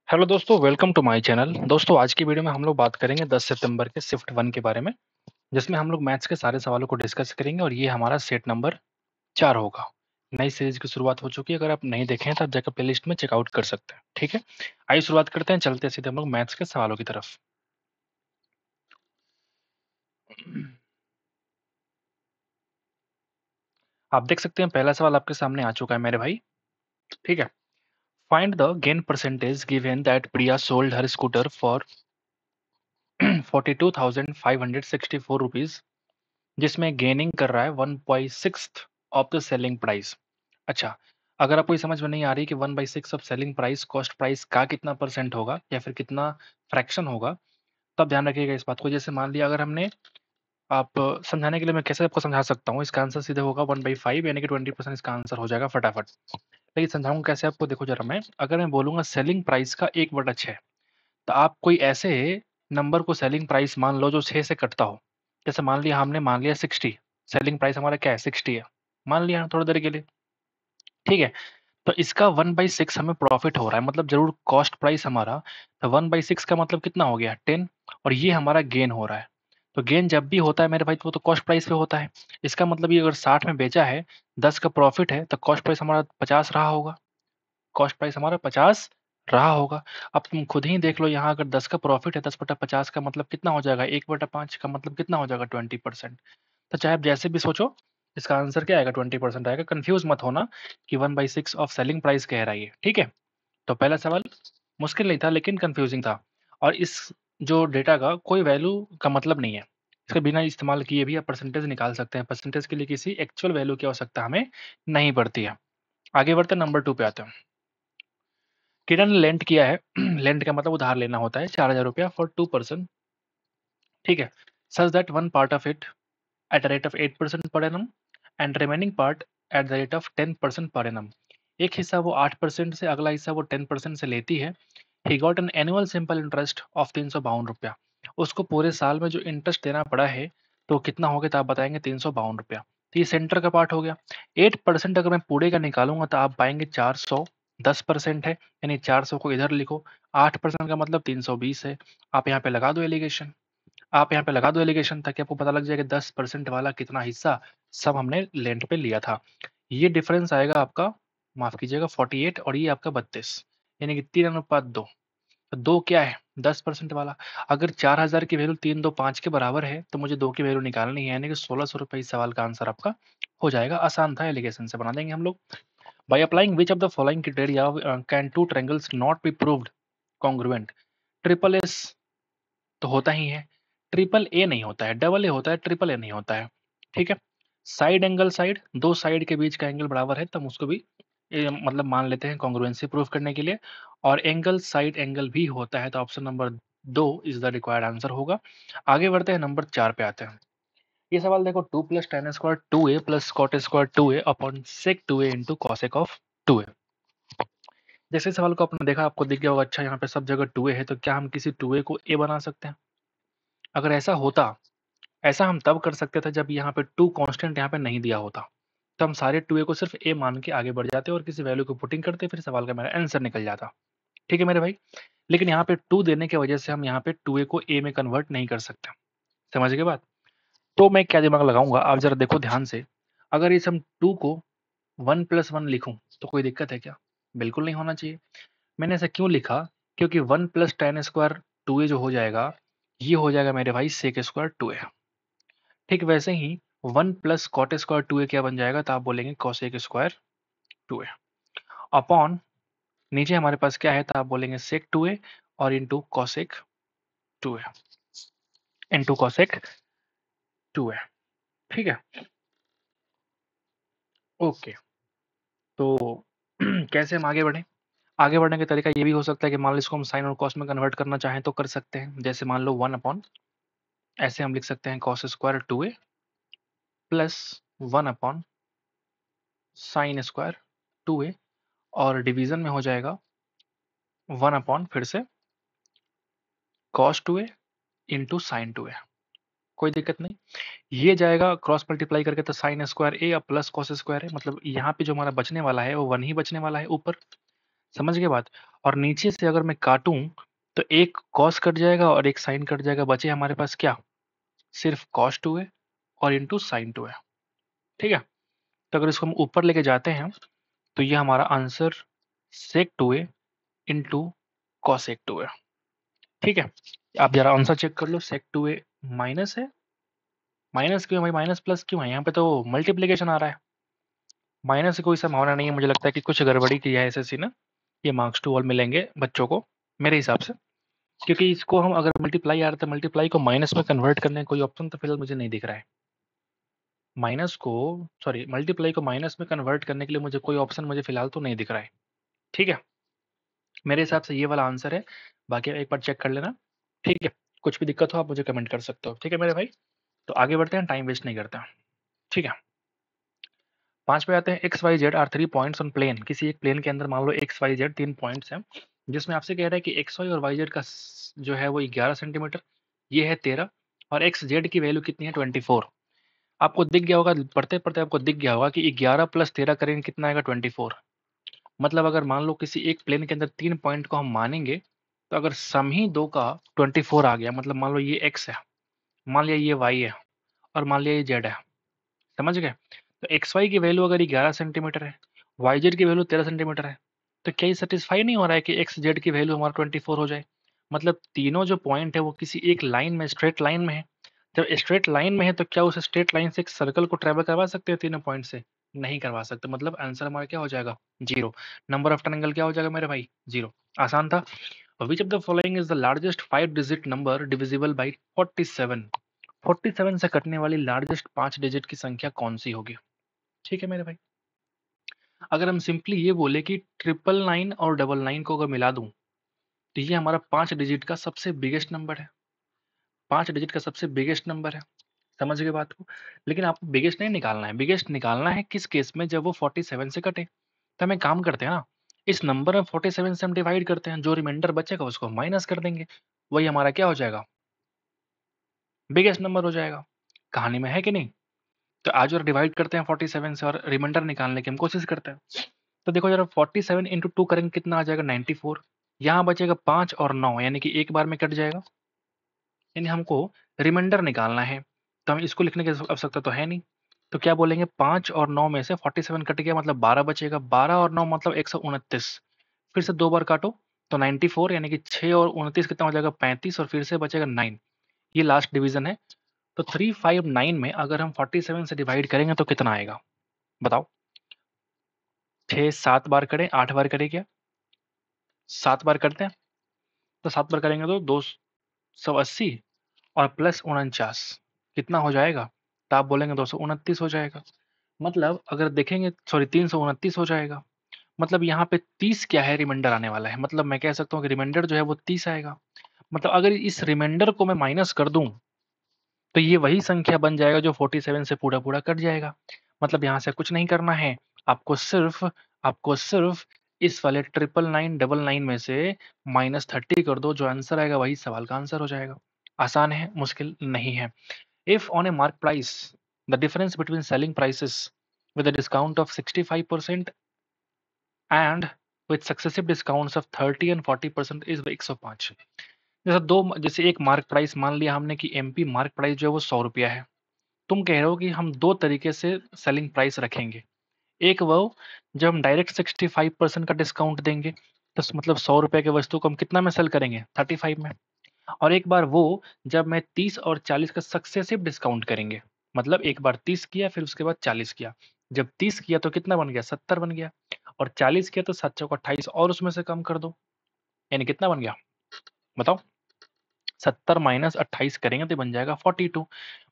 Hello दोस्तों, welcome to my channel. दोस्तों, आज की वीडियो में हम लोग बात करेंगे 10 सितंबर के शिफ्ट 1 के बारे में, जिसमें हम लोग मैथ्स के सारे सवालों को डिस्कस करेंगे और ये हमारा सेट नंबर 4 होगा। नई सीरीज की शुरुआत हो चुकी है। अगर आप नहीं देखे हैं तो आप जाकर प्लेलिस्ट में चेकआउट कर सकते हैं। ठीक है, आइए शुरुआत करते हैं। चलते हैं सीधे हम लोग मैथ्स के सवालों की तरफ। आप देख सकते हैं पहला सवाल आपके सामने आ चुका है मेरे भाई। ठीक है, find the gain percentage given that Priya sold her scooter for 42,564 rupees, जिसमें गेनिंग कर रहा है 1/6 ऑफ द सेलिंग प्राइस। अच्छा, अगर आपको ये समझ में नहीं आ रही कि 1/6 of selling price cost price का कितना परसेंट होगा या फिर कितना फ्रैक्शन होगा, तब ध्यान रखिएगा इस बात को। जैसे मान लिया अगर हमने आप समझाने के लिए मैं कैसे आपको समझा सकता हूँ, इसका आंसर सीधे होगा 1/5 यानी कि 20% इसका आंसर हो जाएगा फटाफट। लेकिन समझाऊंगा कैसे आपको, देखो जरा। मैं अगर मैं बोलूंगा सेलिंग प्राइस का 1/6, तो आप कोई ऐसे नंबर को सेलिंग प्राइस मान लो जो 6 से कटता हो। जैसे मान लिया हमने मान लिया 60, सेलिंग प्राइस हमारा क्या है 60 है, मान लिया थोड़ी देर के लिए। ठीक है, तो इसका 1/6 हमें प्रॉफिट हो रहा है, मतलब जरूर कॉस्ट प्राइस हमारा, तो 1/6 का मतलब कितना हो गया 10, और ये हमारा गेन हो रहा है। तो गेन जब भी होता है मेरे भाई, वो तो कॉस्ट प्राइस पे होता है। इसका मतलब ये अगर 60 में बेचा है, 10 का प्रॉफिट है, तो कॉस्ट प्राइस हमारा 50 रहा होगा। कॉस्ट प्राइस हमारा 50 रहा होगा। अब तुम खुद ही देख लो, यहाँ अगर 10 का प्रॉफिट है, 10/50 का मतलब कितना हो जाएगा, 1/5 का मतलब कितना हो जाएगा 20%। तो चाहे आप जैसे भी सोचो, इसका आंसर क्या आएगा 20% आएगा। कंफ्यूज मत होना कि 1/6 ऑफ सेलिंग प्राइस कह रहा है ये। ठीक है, तो पहला सवाल मुश्किल नहीं था लेकिन कंफ्यूजिंग था, और इस जो डेटा का कोई वैल्यू का मतलब नहीं है। इसके बिना इस्तेमाल किए भी आप परसेंटेज निकाल सकते हैं। परसेंटेज के लिए किसी एक्चुअल वैल्यू की आवश्यकता हमें नहीं पड़ती है। आगे बढ़ते नंबर 2 पे आते हैं। किरण ने लेंट किया है लेंट का मतलब उधार लेना होता है 4,000 रुपया फॉर 2 पर्सन। ठीक है, such that one part of it at the rate of 8% per annum and remaining part at the rate of 10% per annum. एक हिस्सा वो 8% से, अगला हिस्सा वो 10% से लेती है। He got an annual simple interest of 352 रुपया। उसको पूरे साल में जो इंटरेस्ट देना पड़ा है, तो कितना हो गया, तो आप बताएंगे 352 रुपया। तो ये सेंटर का पार्ट हो गया। 8% अगर मैं पूरे का निकालूंगा तो आप पाएंगे 400। 10% है, यानी 400 को इधर लिखो। 8% का मतलब 320 है। आप यहाँ पे लगा दो एलिगेशन, आप यहाँ पे लगा दो एलिगेशन, ताकि आपको पता लग जाए कि 10% वाला कितना हिस्सा सब हमने लेंट पे लिया था। ये डिफरेंस आएगा आपका, माफ कीजिएगा 48, और ये आपका 32, यानी कि 3:2। तो 2 क्या है 10% वाला। अगर 4,000 की वैल्यू 325 के बराबर है, तो मुझे 2 की वैल्यू निकालनी है, यानी कि 1600 रुपये। इस सवाल का आंसर आपका हो जाएगा। आसान था, एलिगेशन से बना देंगे हम लोग। By applying which of the following criteria can two triangles not be proved congruent. Triple S तो होता ही है, ट्रिपल ए नहीं होता है, डबल ए होता है, ट्रिपल ए नहीं होता है। ठीक है, साइड एंगल साइड, दो साइड के बीच का एंगल बराबर है, तब उसको भी मतलब मान लेते हैं कॉन्ग्रुएंसी प्रूफ करने के लिए। और एंगल साइड एंगल भी होता है, तो option number 2 is the required answer होगा। आगे बढ़ते हैं, नंबर 4 पे आते हैं। ये सवाल देखो, 2 + tan square 2a + cot square 2a upon sec 2a into cosec of 2a। जैसे सवाल को आपने देखा, आपको दिख गया होगा, अच्छा यहाँ पे सब जगह 2a है, तो क्या हम किसी 2a को a बना सकते हैं? अगर ऐसा होता, ऐसा हम तब कर सकते थे जब यहाँ पे 2 कांस्टेंट यहाँ पे नहीं दिया होता, तो हम सारे 2a को सिर्फ a मान के आगे बढ़ जाते और किसी वैल्यू को पुटिंग करते, फिर सवाल का मेरा आंसर निकल जाता। ठीक है मेरे भाई, लेकिन यहाँ पे 2 देने की वजह से हम यहाँ पे 2a को a में कन्वर्ट नहीं कर सकते। समझ गए बात? तो मैं क्या दिमाग लगाऊंगा, आप जरा देखो ध्यान से। अगर इस हम 2 को 1 + 1 लिखूं, तो कोई दिक्कत है क्या? बिल्कुल नहीं होना चाहिए। मैंने ऐसा क्यों लिखा? क्योंकि 1 + tan स्क्वायर 2a जो हो जाएगा, ये हो जाएगा मेरे भाई sec स्क्वायर 2a। ठीक वैसे ही 1 + cot स्क्वायर 2a क्या बन जाएगा, तो आप बोलेंगे cosec स्क्वायर 2a अपॉन, नीचे हमारे पास क्या है, तो आप बोलेंगे sec 2a और into cosec 2a, into cosec 2a। ठीक है, ओके। तो कैसे हम आगे बढ़े? आगे बढ़ने का तरीका ये भी हो सकता है कि मान लो इसको हम साइन और कॉस में कन्वर्ट करना चाहें तो कर सकते हैं। जैसे मान लो 1 अपॉन, ऐसे हम लिख सकते हैं cos square 2a plus 1 upon sine square 2a, और डिवीजन में हो जाएगा 1 अपॉन फिर से cos 2a into sine 2a। कोई दिक्कत नहीं, ये जाएगा क्रॉस मल्टीप्लाई करके, तो साइन स्क्वायर ए प्लस कॉस स्क्वायर है, मतलब यहाँ पे जो हमारा बचने वाला है वो 1 ही बचने वाला है ऊपर। समझ गए बात? और नीचे से अगर मैं काटूँ तो एक कॉस कट जाएगा और एक साइन कट जाएगा, बचे हमारे पास क्या? सिर्फ कॉस 2a और इंटू साइन 2a। ठीक है? तो अगर इसको हम ऊपर लेके जाते हैं तो ये हमारा answer sec 2a into cosec 2a। ठीक है? आप जरा आंसर चेक कर लो, sec 2a माइनस है। माइनस क्यों भाई? माइनस प्लस क्यों है? यहाँ पे तो मल्टीप्लीकेशन आ रहा है। माइनस की कोई संभावना नहीं है, मुझे लगता है कि कुछ गड़बड़ी की है एसएससी ने। ये मार्क्स टू ऑल मिलेंगे बच्चों को मेरे हिसाब से, क्योंकि इसको हम अगर मल्टीप्लाई आ रहा था, मल्टीप्लाई को माइनस में कन्वर्ट करने का कोई ऑप्शन तो फिलहाल मुझे नहीं दिख रहा है। माइनस को सॉरी मल्टीप्लाई को माइनस में कन्वर्ट करने के लिए मुझे कोई ऑप्शन मुझे फिलहाल तो नहीं दिख रहा है। ठीक है? मेरे हिसाब से ये वाला आंसर है, बाकी एक बार चेक कर लेना। ठीक है? कुछ भी दिक्कत हो आप मुझे कमेंट कर सकते हो। ठीक है मेरे भाई? तो आगे बढ़ते हैं, टाइम वेस्ट नहीं करते हैं। ठीक है? 5 पे आते हैं। X Y Z are 3 points on plane. किसी एक प्लेन के अंदर मान लो एक्स वाई जेड 3 पॉइंट्स हैं, जिसमें आपसे कह रहा है कि एक्स वाई और वाई जेड का जो है वो 11 सेंटीमीटर, ये है 13, और एक्स जेड की वैल्यू कितनी है 24। आपको दिख गया होगा, पढ़ते पढ़ते आपको दिख गया होगा कि 11 प्लस 13 करेंगे कितना आएगा 24। मतलब अगर मान लो किसी एक प्लेन के अंदर 3 पॉइंट को हम मानेंगे, तो अगर सम ही दो का 24 आ गया, मतलब मान लो ये एक्स है, मान लिया ये वाई है, और मान लिया ये जेड है। समझ गए? तो एक्स वाई की वैल्यू अगर 11 सेंटीमीटर है, वाई जेड की वैल्यू 13 सेंटीमीटर है, तो क्या ये सेटिस्फाई नहीं हो रहा है कि एक्स जेड की वैल्यू हमारा 24 हो जाए? मतलब तीनों जो पॉइंट है वो किसी एक लाइन में, स्ट्रेट लाइन में है। जब स्ट्रेट लाइन में है तो क्या उस स्ट्रेट लाइन से एक सर्कल को ट्रेवल करवा सकते हैं तीनों पॉइंट से? नहीं करवा सकते। मतलब आंसर हमारा क्या हो जाएगा? जीरो। नंबर ऑफ ट्रायंगल क्या हो जाएगा मेरे भाई? जीरो। आसान था। Which of the following is the largest 5 digit number divisible by 47? 47 से कटने वाली लार्जेस्ट 5 डिजिट की संख्या कौन सी होगी? ठीक है मेरे भाई? अगर हम सिंपली ये बोले कि 999 और 99 को अगर मिला दूं तो ये हमारा 5 डिजिट का सबसे बिगेस्ट नंबर है। 5 डिजिट का सबसे बिगेस्ट नंबर है। समझ गए बात को? लेकिन आपको बिगेस्ट नहीं निकालना है। बिगेस्ट निकालना है किस केस में? जब वो 47 से कटे। तो हम एक काम करते हैं ना, इस नंबर में 47 से हम डिवाइड करते हैं, जो रिमाइंडर बचेगा उसको माइनस कर देंगे, वही हमारा क्या हो जाएगा? बिगेस्ट नंबर हो जाएगा। कहानी में है कि नहीं? तो आज और डिवाइड करते हैं 47 से और रिमाइंडर निकालने की हम कोशिश करते हैं। तो देखो जरा 47 इंटू 2 करेंगे कितना आ जाएगा? 94। यहाँ बचेगा 5 और 9, यानी कि एक बार में कट जाएगा। यानी हमको रिमाइंडर निकालना है, तो हम इसको लिखने की आवश्यकता तो है नहीं। तो क्या बोलेंगे? 5 और 9 में से 47 कट गया, मतलब 12 बचेगा। 12 और 9 मतलब 129। फिर से 2 बार काटो तो 94, यानी कि 6 और 29 कितना हो जाएगा? 35, और फिर से बचेगा 9। ये लास्ट डिवीजन है। तो 359 में अगर हम 47 से डिवाइड करेंगे तो कितना आएगा? बताओ। 6 7 बार करें, 8 बार करें क्या? 7 बार करते हैं। तो 7 बार करेंगे तो 280 और प्लस 49 कितना हो जाएगा? तो आप बोलेंगे 229 हो जाएगा। मतलब अगर देखेंगे, सॉरी 329 हो जाएगा। मतलब यहाँ पे 30 क्या है? रिमाइंडर आने वाला है। मतलब मैं कह सकता हूँ कि रिमाइंडर जो है वो 30 आएगा। मतलब अगर इस रिमाइंडर को मैं माइनस कर दूं तो ये वही संख्या बन जाएगा जो 47 से पूरा पूरा कट जाएगा। मतलब यहाँ से कुछ नहीं करना है, आपको सिर्फ इस वाले 999 में से -30 कर दो, जो आंसर आएगा वही सवाल का आंसर हो जाएगा। आसान है, मुश्किल नहीं है। If on A mark price the difference between selling prices with a discount of 65% and with successive discounts of 30 and 40% is 105। जैसे एक मार्क प्राइस मान लिया हमने कि एमपी मार्क प्राइस जो है वो 100 रुपया है। तुम कह रहे हो कि हम दो तरीके से सेलिंग प्राइस रखेंगे। एक वो जब हम डायरेक्ट 65% का डिस्काउंट देंगे, तो मतलब 100 रुपए की वस्तु को हम कितना में सेल करेंगे? 35 में। और एक बार वो जब मैं 30 और 40 का सक्सेसिव डिस्काउंट करेंगे, मतलब एक बार 30 किया फिर उसके बाद 40 किया। जब 30 किया तो कितना बन गया? 70 बन गया। और 40 किया तो 7 चौक 28 और उसमें से कम कर दो, यानी कितना बन गया? बताओ। 70 माइनस 28 करेंगे तो बन जाएगा 42।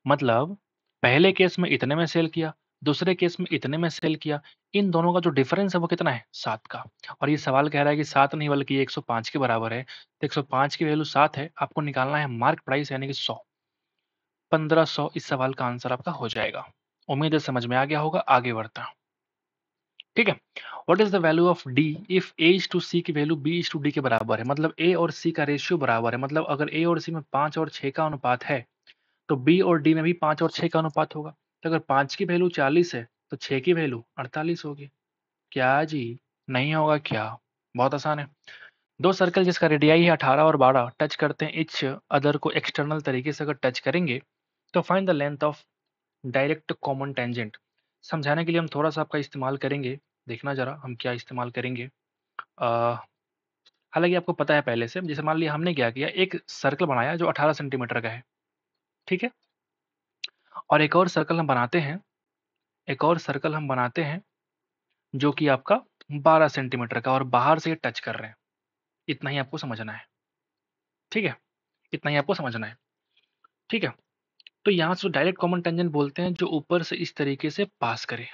मतलब पहले केस में इतने में सेल किया, दूसरे केस में इतने में सेल किया, इन दोनों का जो डिफरेंस है वो कितना है? 7 का। और ये सवाल कह रहा है कि 7 नहीं बल्कि ये 105 के बराबर है। तो 105 की वैल्यू 7 है, आपको निकालना है मार्क प्राइस यानी कि 100। 1500 इस सवाल का आंसर आपका हो जाएगा। उम्मीद है समझ में आ गया होगा। आगे बढ़ता है। ठीक है? What is the value of D if A is two C की value B is two D के बराबर है? मतलब ए और सी का रेशियो बराबर है। मतलब अगर ए और सी में 5 और 6 का अनुपात है तो बी और डी में भी 5 और 6 का अनुपात होगा। तो अगर 5 की वैल्यू 40 है तो 6 की वैल्यू 48 होगी। क्या जी? नहीं होगा क्या? बहुत आसान है। दो सर्कल जिसका रेडियाई है 18 और 12 टच करते हैं इच अदर को एक्सटर्नल तरीके से अगर टच करेंगे तो find the length of direct common tangent. समझाने के लिए हम थोड़ा सा आपका इस्तेमाल करेंगे, देखना जरा हम क्या इस्तेमाल करेंगे। हालांकि आपको पता है पहले से, जैसे मान लिया हमने क्या किया, एक सर्कल बनाया जो 18 सेंटीमीटर का है, ठीक है, और एक और सर्कल हम बनाते हैं, एक और सर्कल हम बनाते हैं जो कि आपका 12 सेंटीमीटर का, और बाहर से ये टच कर रहे हैं। इतना ही आपको समझना है, ठीक है, इतना ही आपको समझना है, ठीक है। तो यहाँ से डायरेक्ट कॉमन टेंजेंट बोलते हैं जो ऊपर से इस तरीके से पास करे।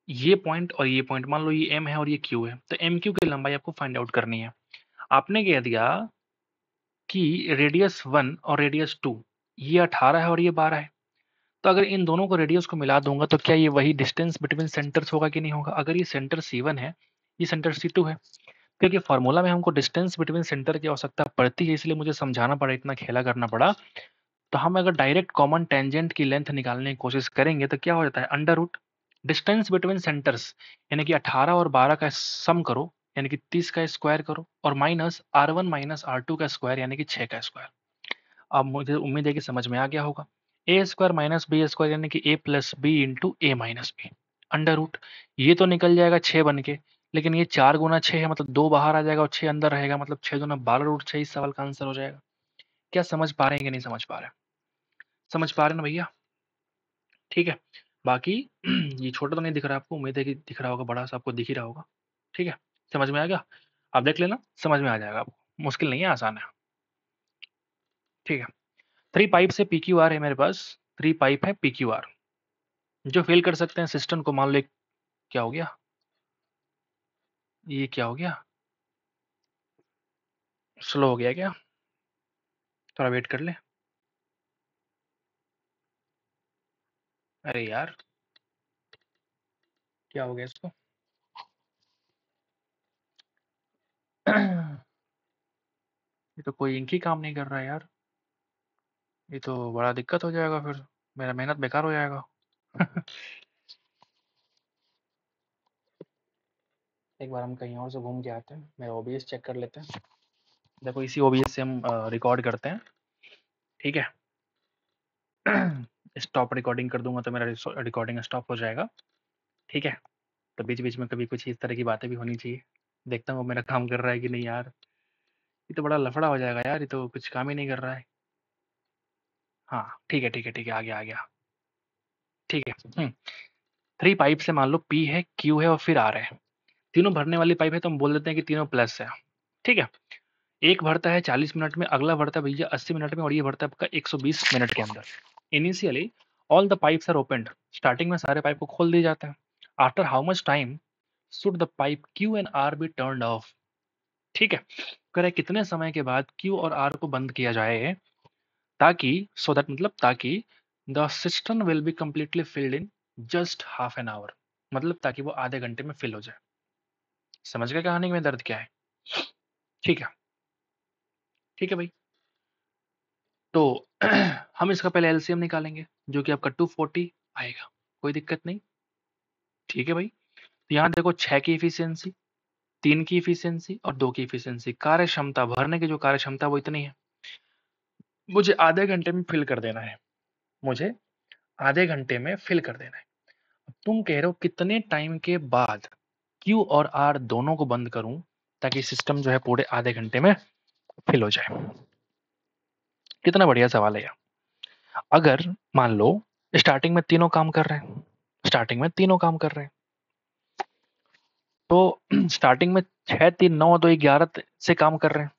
ये पॉइंट और ये पॉइंट, मान लो ये एम है और ये क्यू है, तो एम क्यू की लंबाई आपको फाइंड आउट करनी है। आपने कह दिया कि रेडियस 1 और रेडियस 2, ये 18 है और ये 12 है, तो अगर इन दोनों को रेडियस को मिला दूंगा तो क्या ये वही डिस्टेंस बिटवीन सेंटर्स होगा कि नहीं होगा। अगर ये सेंटर C1 है, ये सेंटर C2 है, क्योंकि फॉर्मूला में हमको डिस्टेंस बिटवीन सेंटर की आवश्यकता पड़ती है, इसलिए मुझे समझाना पड़ा, इतना खेला करना पड़ा। तो हम अगर डायरेक्ट कॉमन टेंजेंट की लेंथ निकालने की कोशिश करेंगे तो क्या हो जाता है, under root distance between centres, यानी कि 18 और 12 का सम करो, यानी कि 30 का स्क्वायर करो, और माइनस R1 माइनस R2 का स्क्वायर, यानी कि 6 का स्क्वायर। अब मुझे उम्मीद है कि समझ में आ गया होगा। ए स्क्वायर माइनस बी स्क्वायर, यानी कि ए प्लस बी इंटू ए माइनस बी, अंडर रूट, ये तो निकल जाएगा 6 बन के, लेकिन ये 4 गुना 6 है, मतलब 2 बाहर आ जाएगा और 6 अंदर रहेगा, मतलब 6 दूना 12 रूट 6 इस सवाल का आंसर हो जाएगा। क्या समझ पा रहे हैं कि नहीं समझ पा रहे हैं? समझ पा रहे हैं ना भैया? ठीक है। बाकी ये छोटा तो नहीं दिख रहा आपको, उम्मीद है कि दिख रहा होगा, बड़ा सा आपको दिख ही रहा होगा। ठीक है, समझ में आ गया? आप देख लेना, समझ में आ जाएगा आपको, मुश्किल नहीं है, आसान है। ठीक है, 3 पाइप से पी क्यू आर है मेरे पास, 3 पाइप है पी क्यू आर जो फिल कर सकते हैं सिस्टम को। मान लो क्या हो गया, ये क्या हो गया, स्लो हो गया क्या? थोड़ा वेट कर ले। अरे यार, क्या हो गया इसको? ये तो कोई इंक ही काम नहीं कर रहा है यार, ये तो बड़ा दिक्कत हो जाएगा, फिर मेरा मेहनत बेकार हो जाएगा। एक बार हम कहीं और से घूम के आते हैं, मेरा ओबीएस चेक कर लेते हैं। देखो इसी ओबीएस से हम रिकॉर्ड करते हैं, ठीक है। स्टॉप रिकॉर्डिंग कर दूंगा तो मेरा रिकॉर्डिंग स्टॉप हो जाएगा, ठीक है। तो बीच बीच में कभी कुछ इस तरह की बातें भी होनी चाहिए। देखता हूँ मेरा काम कर रहा है कि नहीं यार, ये तो बड़ा लफड़ा हो जाएगा यार, ये तो कुछ काम ही नहीं कर रहा है। हाँ ठीक है ठीक है ठीक है, आ गया आ गया, ठीक है। 3 पाइप से मान लो पी है, क्यू है और फिर आर है, तीनों भरने वाली पाइप है, तो हम बोल देते हैं कि तीनों प्लस है, ठीक है। एक भरता है 40 मिनट में, अगला भरता है भैया 80 मिनट में, और ये भरता है आपका 120 मिनट के अंदर। Initially all the pipes are opened, starting में सारे पाइप को खोल दिए जाते हैं। After how much time should the pipe Q and R be turned off, ठीक है। कह रहे कितने समय के बाद क्यू और आर को बंद किया जाए, ताकि सो दैट मतलब ताकि the system will be completely filled in just half an hour, मतलब ताकि वो आधे घंटे में फिल हो जाए। समझ गए कहानी में दर्द क्या है? ठीक है, ठीक है भाई। तो हम इसका पहले एलसीएम निकालेंगे, जो कि आपका 240 आएगा, कोई दिक्कत नहीं, ठीक है भाई। तो यहाँ देखो 6 की इफिशियंसी, 3 की इफिशियंसी और 2 की इफिशियंसी, कार्य क्षमता भरने की जो कार्य क्षमता वो इतनी है, मुझे आधे घंटे में फिल कर देना है, मुझे आधे घंटे में फिल कर देना है। तुम कह रहे हो कितने टाइम के बाद क्यू और आर दोनों को बंद करूं ताकि सिस्टम जो है पूरे आधे घंटे में फिल हो जाए। कितना बढ़िया सवाल है यार। अगर मान लो स्टार्टिंग में तीनों काम कर रहे हैं, स्टार्टिंग में तीनों काम कर रहे हैं, तो स्टार्टिंग में 6 3 9 तो 11 से काम कर रहे हैं,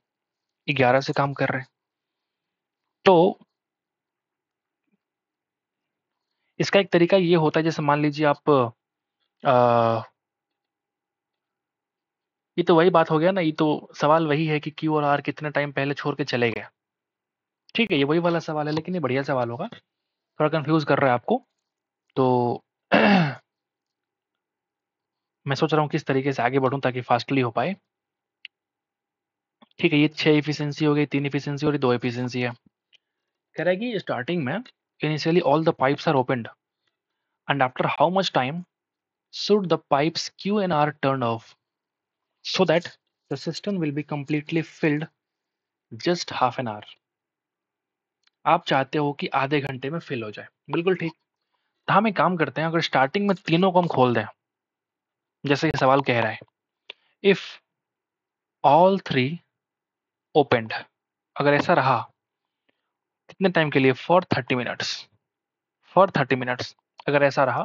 11 से काम कर रहे हैं, तो इसका एक तरीका ये होता है, जैसे मान लीजिए आप ये तो वही बात हो गया ना, ये तो सवाल वही है कि क्यू और आर कितने टाइम पहले छोड़ के चले गए, ठीक है, ये वही वाला सवाल है, लेकिन ये बढ़िया सवाल होगा, थोड़ा कंफ्यूज कर रहा है आपको। तो मैं सोच रहा हूँ किस तरीके से आगे बढ़ूं ताकि फास्टली हो पाए। ठीक है, ये 6 इफिशियंसी हो गई, 3 इफिशियंसी और 2 इफिशियंसी है। कह रहा है कि स्टार्टिंग में initially all the pipes are opened and after how much time should the pipes Q and R turned off so that the system will be completely filled just half an hour. आप चाहते हो कि आधे घंटे में fill हो जाए, बिल्कुल ठीक। तो हम एक काम करते हैं, अगर स्टार्टिंग में तीनों को हम खोल दें, जैसे ये सवाल कह रहा है, इफ ऑल थ्री ओपेंड, अगर ऐसा रहा कितने टाइम के लिए, फॉर 30 मिनट्स, फॉर 30 मिनट्स अगर ऐसा रहा,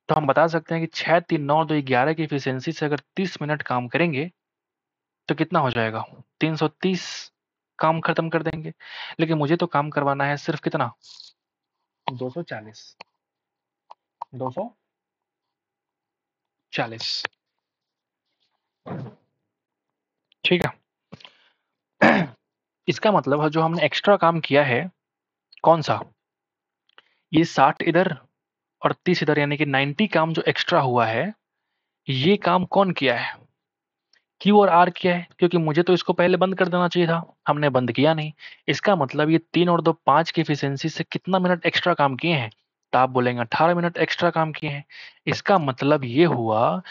तो हम बता सकते हैं कि 6 3 9 2 11 की एफिशिएंसी से अगर 30 मिनट काम करेंगे तो कितना हो जाएगा, 330 काम खत्म कर देंगे। लेकिन मुझे तो काम करवाना है सिर्फ कितना, 240, 240, ठीक है। इसका मतलब है जो हमने एक्स्ट्रा काम किया है, कौन सा, ये 60 इधर और 30 इधर, यानी कि 90 काम जो एक्स्ट्रा हुआ है, ये काम कौन किया है, क्यू और आर किया है। क्योंकि मुझे तो इसको पहले बंद कर देना चाहिए था, हमने बंद किया नहीं। इसका मतलब ये 3 और 2 5 की एफिशिएंसी से कितना मिनट एक्स्ट्रा काम किए हैं, तो आप बोलेंगे 18 मिनट एक्स्ट्रा काम किए हैं। इसका मतलब ये हुआ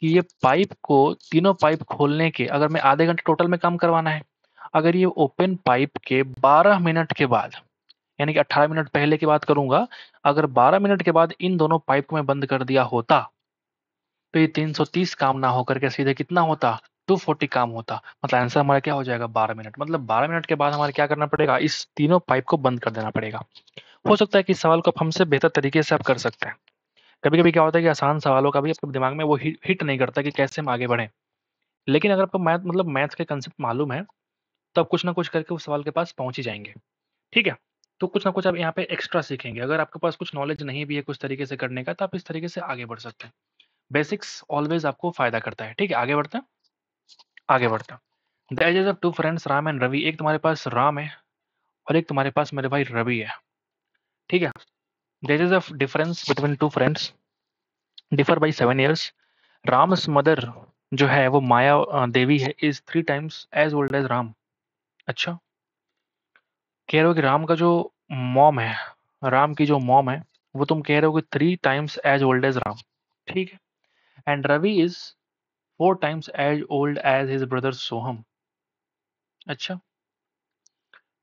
कि ये पाइप को, तीनों पाइप खोलने के, अगर मैं आधे घंटे टोटल में काम करवाना है, अगर ये ओपन पाइप के 12 मिनट के बाद, यानी कि 18 मिनट पहले की बात करूंगा, अगर 12 मिनट के बाद इन दोनों पाइप को मैं बंद कर दिया होता, तो ये 330 काम ना होकर के सीधे कितना होता, 240 काम होता। मतलब आंसर हमारा क्या हो जाएगा, 12 मिनट। मतलब 12 मिनट के बाद हमारे क्या करना पड़ेगा, इस तीनों पाइप को बंद कर देना पड़ेगा। हो सकता है कि इस सवाल को आप हमसे बेहतर तरीके से आप कर सकते हैं। कभी कभी क्या होता है कि आसान सवालों का भी आपके दिमाग में वो हिट नहीं करता कि कैसे हम आगे बढ़े। लेकिन अगर आपको मैथ्स के कंसेप्ट मालूम है, तो आप कुछ ना कुछ करके उस सवाल के पास पहुंच ही जाएंगे। ठीक है, तो कुछ ना कुछ आप यहाँ पे एक्स्ट्रा सीखेंगे। अगर आपके पास कुछ नॉलेज नहीं भी है कुछ तरीके से करने का, तो आप इस तरीके से आगे बढ़ सकते हैं। बेसिक्स ऑलवेज आपको फायदा करता है। ठीक है, आगे बढ़ते हैं, आगे बढ़ते हैं। The ages of two friends Ram and Ravi, एक तुम्हारे पास राम है और एक तुम्हारे पास मेरे भाई रवि है। ठीक है, the ages of difference between two friends differ by 7 years. Ram's mother जो है वो माया देवी है, is 3 times as old as Ram. अच्छा, कह रहे हो कि राम का जो मॉम है, राम की जो मॉम है, वो तुम कह रहे हो कि 3 times as old as Ram. ठीक है, and Ravi is 4 times as old as his brother Soham. अच्छा,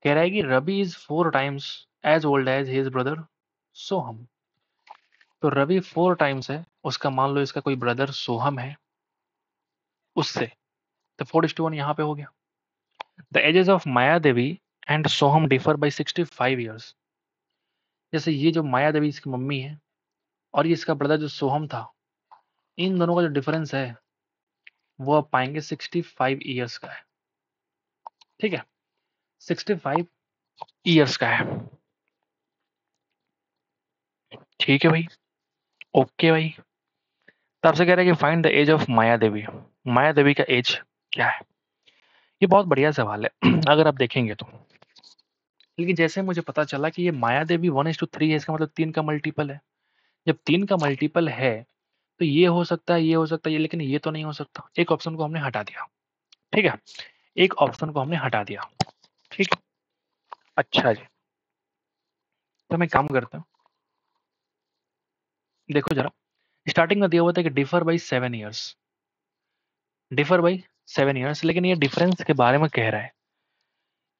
कह रहा है कि Ravi is 4 times as old as his brother Soham. तो रवि 4 टाइम्स है, उसका मान लो इसका कोई ब्रदर सोहम है उससे, तो 4:1 यहाँ पे हो गया। The ages of Maya Devi and Soham differ by 65 years. जैसे ये जो माया देवी इसकी मम्मी है और ये इसका ब्रदर जो सोहम था, इन दोनों का जो डिफरेंस है वो आप पाएंगे 65 ईयर्स का है। ठीक है, 65 ईयर्स का है। ठीक है भाई, ओके भाई। तो आपसे कह रहा है कि find the age of Maya देवी। माया देवी का एज क्या है? ये बहुत बढ़िया सवाल है अगर आप देखेंगे तो। लेकिन जैसे मुझे पता चला कि ये माया देवी 1:3 है, इसका मतलब 3 का मल्टीपल है। जब 3 का मल्टीपल है तो ये हो सकता है, ये हो सकता है, ये, लेकिन ये तो नहीं हो सकता। एक ऑप्शन को हमने हटा दिया। ठीक है, एक ऑप्शन को हमने हटा दिया। ठीक है, अच्छा जी, तो मैं काम करता हूँ। देखो जरा, स्टार्टिंग में दिया हुआ था कि differ by 7 years, differ by 7 years, लेकिन ये डिफरेंस के बारे में कह रहा है,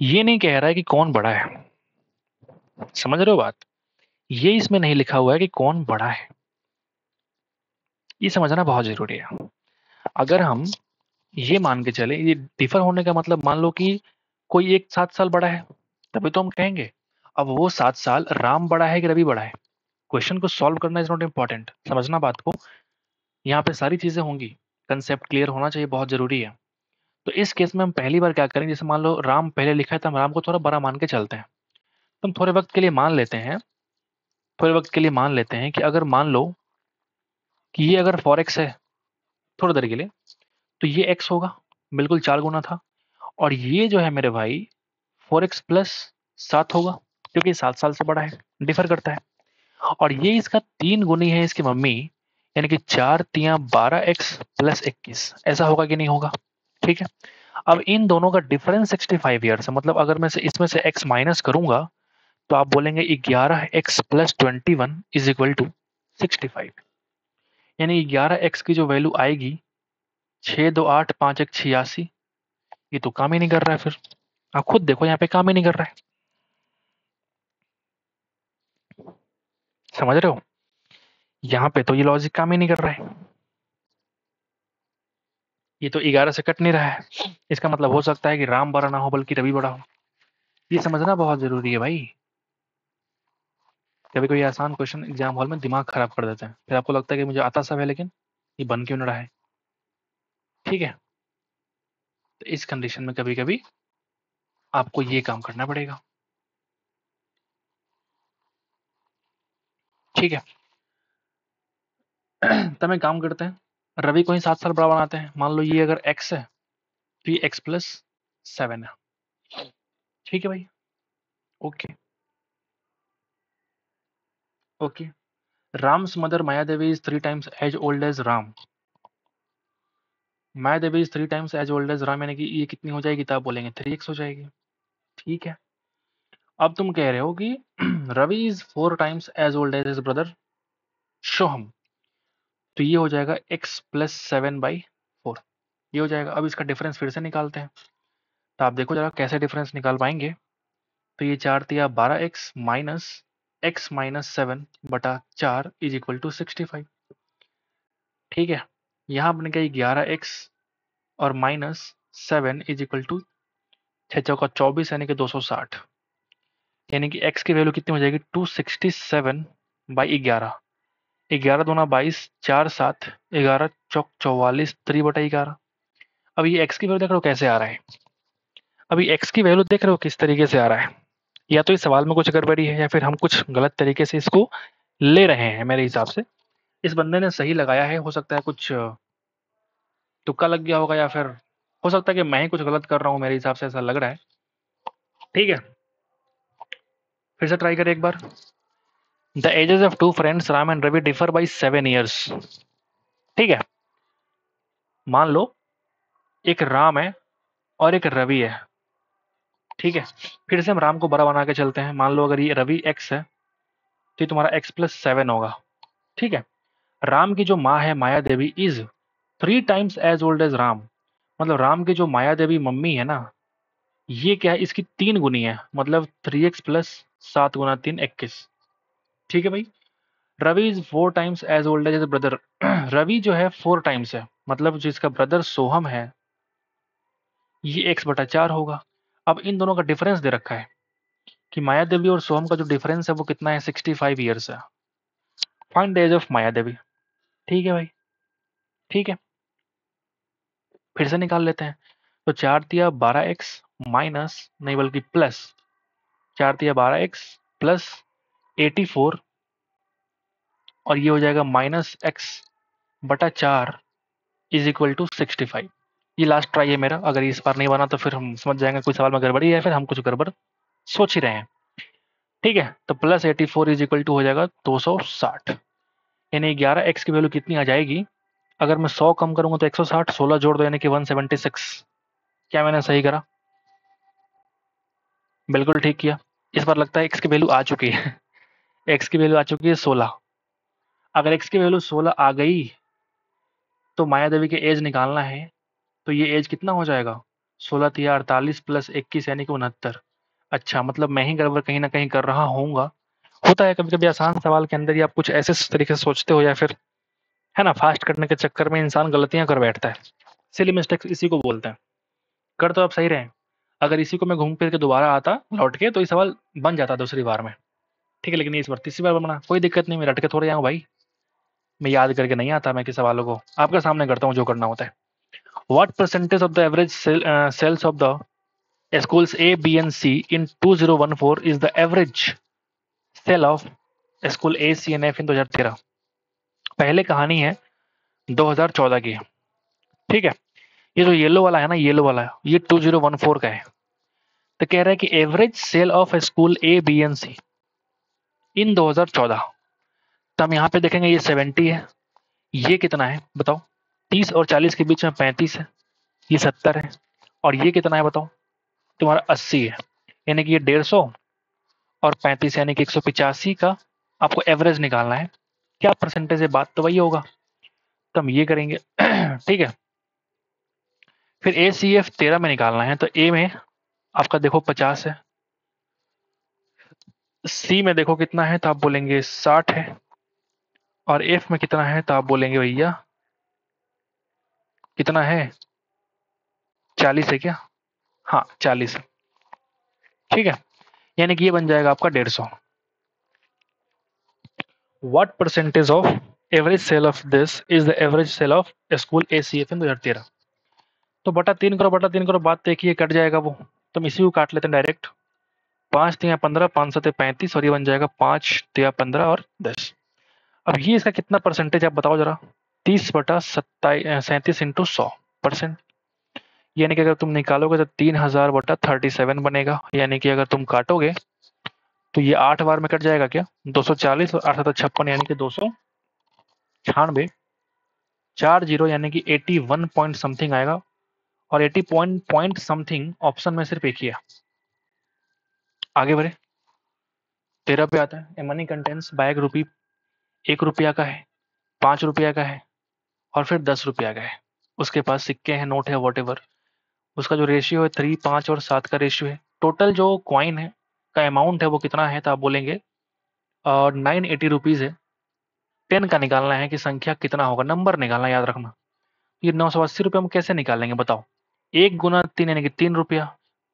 ये नहीं कह रहा है कि कौन बड़ा है। समझ रहे हो बात? ये इसमें नहीं लिखा हुआ है कि कौन बड़ा है। ये समझना बहुत जरूरी है। अगर हम ये मान के चले, ये डिफर होने का मतलब मान लो कि कोई एक 7 साल बड़ा है, तभी तो हम कहेंगे। अब वो 7 साल राम बड़ा है कि रवि बड़ा है, क्वेश्चन को सॉल्व करना इज नॉट इम्पॉर्टेंट। समझना बात को, यहाँ पे सारी चीजें होंगी, कंसेप्ट क्लियर होना चाहिए, बहुत जरूरी है। तो इस केस में हम पहली बार क्या करेंगे, जैसे मान लो राम पहले लिखा है तो हम राम को थोड़ा बड़ा मान के चलते हैं। तो हम थोड़े वक्त के लिए मान लेते हैं, थोड़े वक्त के लिए मान लेते हैं कि अगर मान लो कि ये अगर फॉर एक्स है थोड़ी देर के लिए, तो ये एक्स होगा, बिल्कुल 4 गुना था। और ये जो है मेरे भाई 4x प्लस 7 होगा, क्योंकि 7 साल से बड़ा है, डिफर करता है। और ये इसका 3 गुनी है इसकी मम्मी, यानी कि 4 तिया 12x प्लस 21, ऐसा होगा कि नहीं होगा? ठीक है, अब इन दोनों का डिफरेंस 65 ईयर्स है। मतलब अगर मैं से इसमें से x माइनस करूंगा तो आप बोलेंगे 11x plus 21 is equal to 65। यानी 11x की जो वैल्यू आएगी, 6 2 8 5 1 86, ये तो काम ही नहीं कर रहा है। फिर आप खुद देखो, यहाँ पे काम ही नहीं कर रहा है। समझ रहे हो? यहाँ पे तो ये लॉजिक काम ही नहीं कर रहा है। ये तो 11 से कट नहीं रहा है। इसका मतलब हो सकता है कि राम बड़ा ना हो बल्कि रवि बड़ा हो। ये समझना बहुत जरूरी है भाई। कभी कोई आसान क्वेश्चन एग्जाम हॉल में दिमाग खराब कर देते हैं, फिर आपको लगता है कि मुझे आता सब है, लेकिन ये बन क्यों नहीं रहा है। ठीक है, तो इस कंडीशन में कभी कभी आपको ये काम करना पड़ेगा। ठीक है। तब एक काम करते हैं, रवि को ही 7 साल बड़ा बनाते हैं। मान लो ये अगर x है तो ये x+7 है। ठीक है भाई। Okay okay. Ram's mother Maya Devi is 3 times as old as Ram. Maya Devi is 3 times as old as Ram, यानी कि ये कितनी हो जाएगी, तब बोलेंगे 3x हो जाएगी। ठीक है। अब तुम कह रहे हो कि Ravi is 4 times as old as his brother Soham, तो ये हो जाएगा x+7/4। ये हो जाएगा। अब इसका डिफरेंस फिर से निकालते हैं, तो आप देखो जरा कैसे डिफरेंस निकाल पाएंगे। तो ये 4 तिया 12x minus x-7/4 is equal to 65। ठीक है। यहाँ बन गई 11x और -7 इज इक्वल टू 6 चौका 24 यानी कि 260। यानी कि x की वैल्यू कितनी हो जाएगी, 267/11। 11 दूना 22, 4 7, 11 चौक 44, 3/11। अब ये x की वैल्यू देख रहे हो कैसे आ रहा है। अभी x की वैल्यू देख रहे हो किस तरीके से आ रहा है। या तो इस सवाल में कुछ गड़बड़ी है, या फिर हम कुछ गलत तरीके से इसको ले रहे हैं। मेरे हिसाब से इस बंदे ने सही लगाया है, हो सकता है कुछ तुक्का लग गया होगा, या फिर हो सकता है कि मैं ही कुछ गलत कर रहा हूँ, मेरे हिसाब से ऐसा लग रहा है। ठीक है, फिर से ट्राई करें एक बार। The ages of two friends Ram and Ravi differ by 7 years. ठीक है। मान लो एक राम है और एक रवि है। ठीक है। फिर से हम राम को बड़ा बना के चलते हैं। मान लो अगर ये रवि x है तो ये तुम्हारा x+7 होगा। ठीक है। राम की जो माँ है Maya Devi is 3 times as old as Ram. मतलब राम की जो माया देवी मम्मी है ना, ये क्या है, इसकी 3 गुनी है। मतलब 3x प्लस 7 गुना 3 21। ठीक है भाई। Ravi is 4 times as old as brother. Ravi जो है 4 टाइम्स है, मतलब जिसका ब्रदर सोहम है ये x/4 होगा। अब इन दोनों का डिफरेंस दे रखा है कि माया देवी और सोहम का जो डिफरेंस है वो कितना है, 65 ईयर्स है। Find the age of Maya देवी। ठीक है भाई। ठीक है, फिर से निकाल लेते हैं। तो 4 तिया 12x माइनस नहीं बल्कि प्लस 4 तिया 12x प्लस 84, और ये हो जाएगा -x/4 इज इक्वल टू 65। ये लास्ट ट्राई है मेरा। अगर इस बार नहीं बना तो फिर हम समझ जाएंगे कोई सवाल में गड़बड़ी है, फिर हम कुछ गड़बड़ सोच ही रहे हैं। ठीक है। तो +84 इज इक्वल टू हो जाएगा 260। यानी 11x की वैल्यू कितनी आ जाएगी, अगर मैं 100 कम करूंगा तो 160, 16 जोड़ दो यानी कि 176। क्या मैंने सही करा? बिल्कुल ठीक किया। इस बार लगता है x की वैल्यू आ चुकी है। x की वैल्यू आ चुकी है 16। अगर x की वैल्यू 16 आ गई तो माया देवी के एज निकालना है। तो ये एज कितना हो जाएगा, 16 तिया 48 प्लस 21 यानी कि 69। अच्छा, मतलब मैं ही गड़बड़ कहीं ना कहीं कर रहा होऊंगा। होता है कभी कभी आसान सवाल के अंदर ही आप कुछ ऐसे तरीके से सोचते हो, या फिर है ना, फास्ट करने के चक्कर में इंसान गलतियां कर बैठता है। सिली मिस्टेक्स इसी को बोलते हैं। कर तो आप सही रहे। अगर इसी को मैं घूम फिर के दोबारा आता लौट के तो ये सवाल बन जाता दूसरी बार में। ठीक है, लेकिन इस बार तीसरी बार बना, कोई दिक्कत नहीं, मैं रट के थोड़े जाऊँ भाई। मैं याद करके नहीं आता, मैं कि सवालों को आपके सामने करता हूँ जो करना होता है। What percentage of the average sales of the schools A, B and C in 2014 is the average sale of school A, C and F in 2013। पहले कहानी है 2014 की। ठीक है। ये जो येलो वाला है ना, येलो वाला ये 2014 का है। तो कह रहा है कि average sale of school A B and C in 2014। तो हम यहाँ पे देखेंगे ये 70 है। ये कितना है बताओ, 30 और 40 के बीच में 35 है। ये 70 है। और ये कितना है बताओ, तुम्हारा 80 है। यानी कि ये 150 और 35 यानी कि 185 का आपको एवरेज निकालना है। क्या परसेंटेज है, बात तो वही होगा। तो हम ये करेंगे। ठीक है। फिर ACF 13 में निकालना है, तो A में आपका देखो 50 है, C में देखो कितना है, तो आप बोलेंगे 60 है, और F में कितना है, तो आप बोलेंगे भैया कितना है, 40 है क्या? हाँ 40 है, ठीक है। यानी कि ये बन जाएगा आपका 150। What percentage of average sale of this is the average sale of school ACF in 2013। तो बटा 3 करो, बटा 3 करो, बात देखिए कट जाएगा वो, तो हम इसी को काट लेते हैं डायरेक्ट। 5 तिया 15, 5 सते 35, और ये बन जाएगा 5 तिया 15 और 10। अब ये इसका कितना परसेंटेज आप बताओ जरा। 30/37 इंटू 100%। यानी कि अगर तुम निकालोगे तो 3000/37 बनेगा। यानी कि अगर तुम काटोगे तो ये 8 बार में कट जाएगा क्या, 240 और 8 7 56, यानी कि 296, 40, यानी कि 81 पॉइंट समथिंग आएगा। और 80 पॉइंट समथिंग ऑप्शन में सिर्फ एक ही है। आगे बढ़े, 13 पे आता है। ए मनी कंटेंट्स बैग रुपी, 1 रुपया का है, 5 रुपया का है, और फिर 10 रुपया का है। उसके पास सिक्के हैं, नोट है, वॉट, उसका जो रेशियो है 3, 5 और 7 का रेशियो है। टोटल जो कॉइन है का अमाउंट है वो कितना है, तो आप बोलेंगे और 980 रुपीज़ है। 10 का निकालना है कि संख्या कितना होगा, नंबर निकालना, याद रखना। ये 980 रुपये हम कैसे निकालेंगे बताओ। 1 गुना 3 यानी कि 3 रुपया,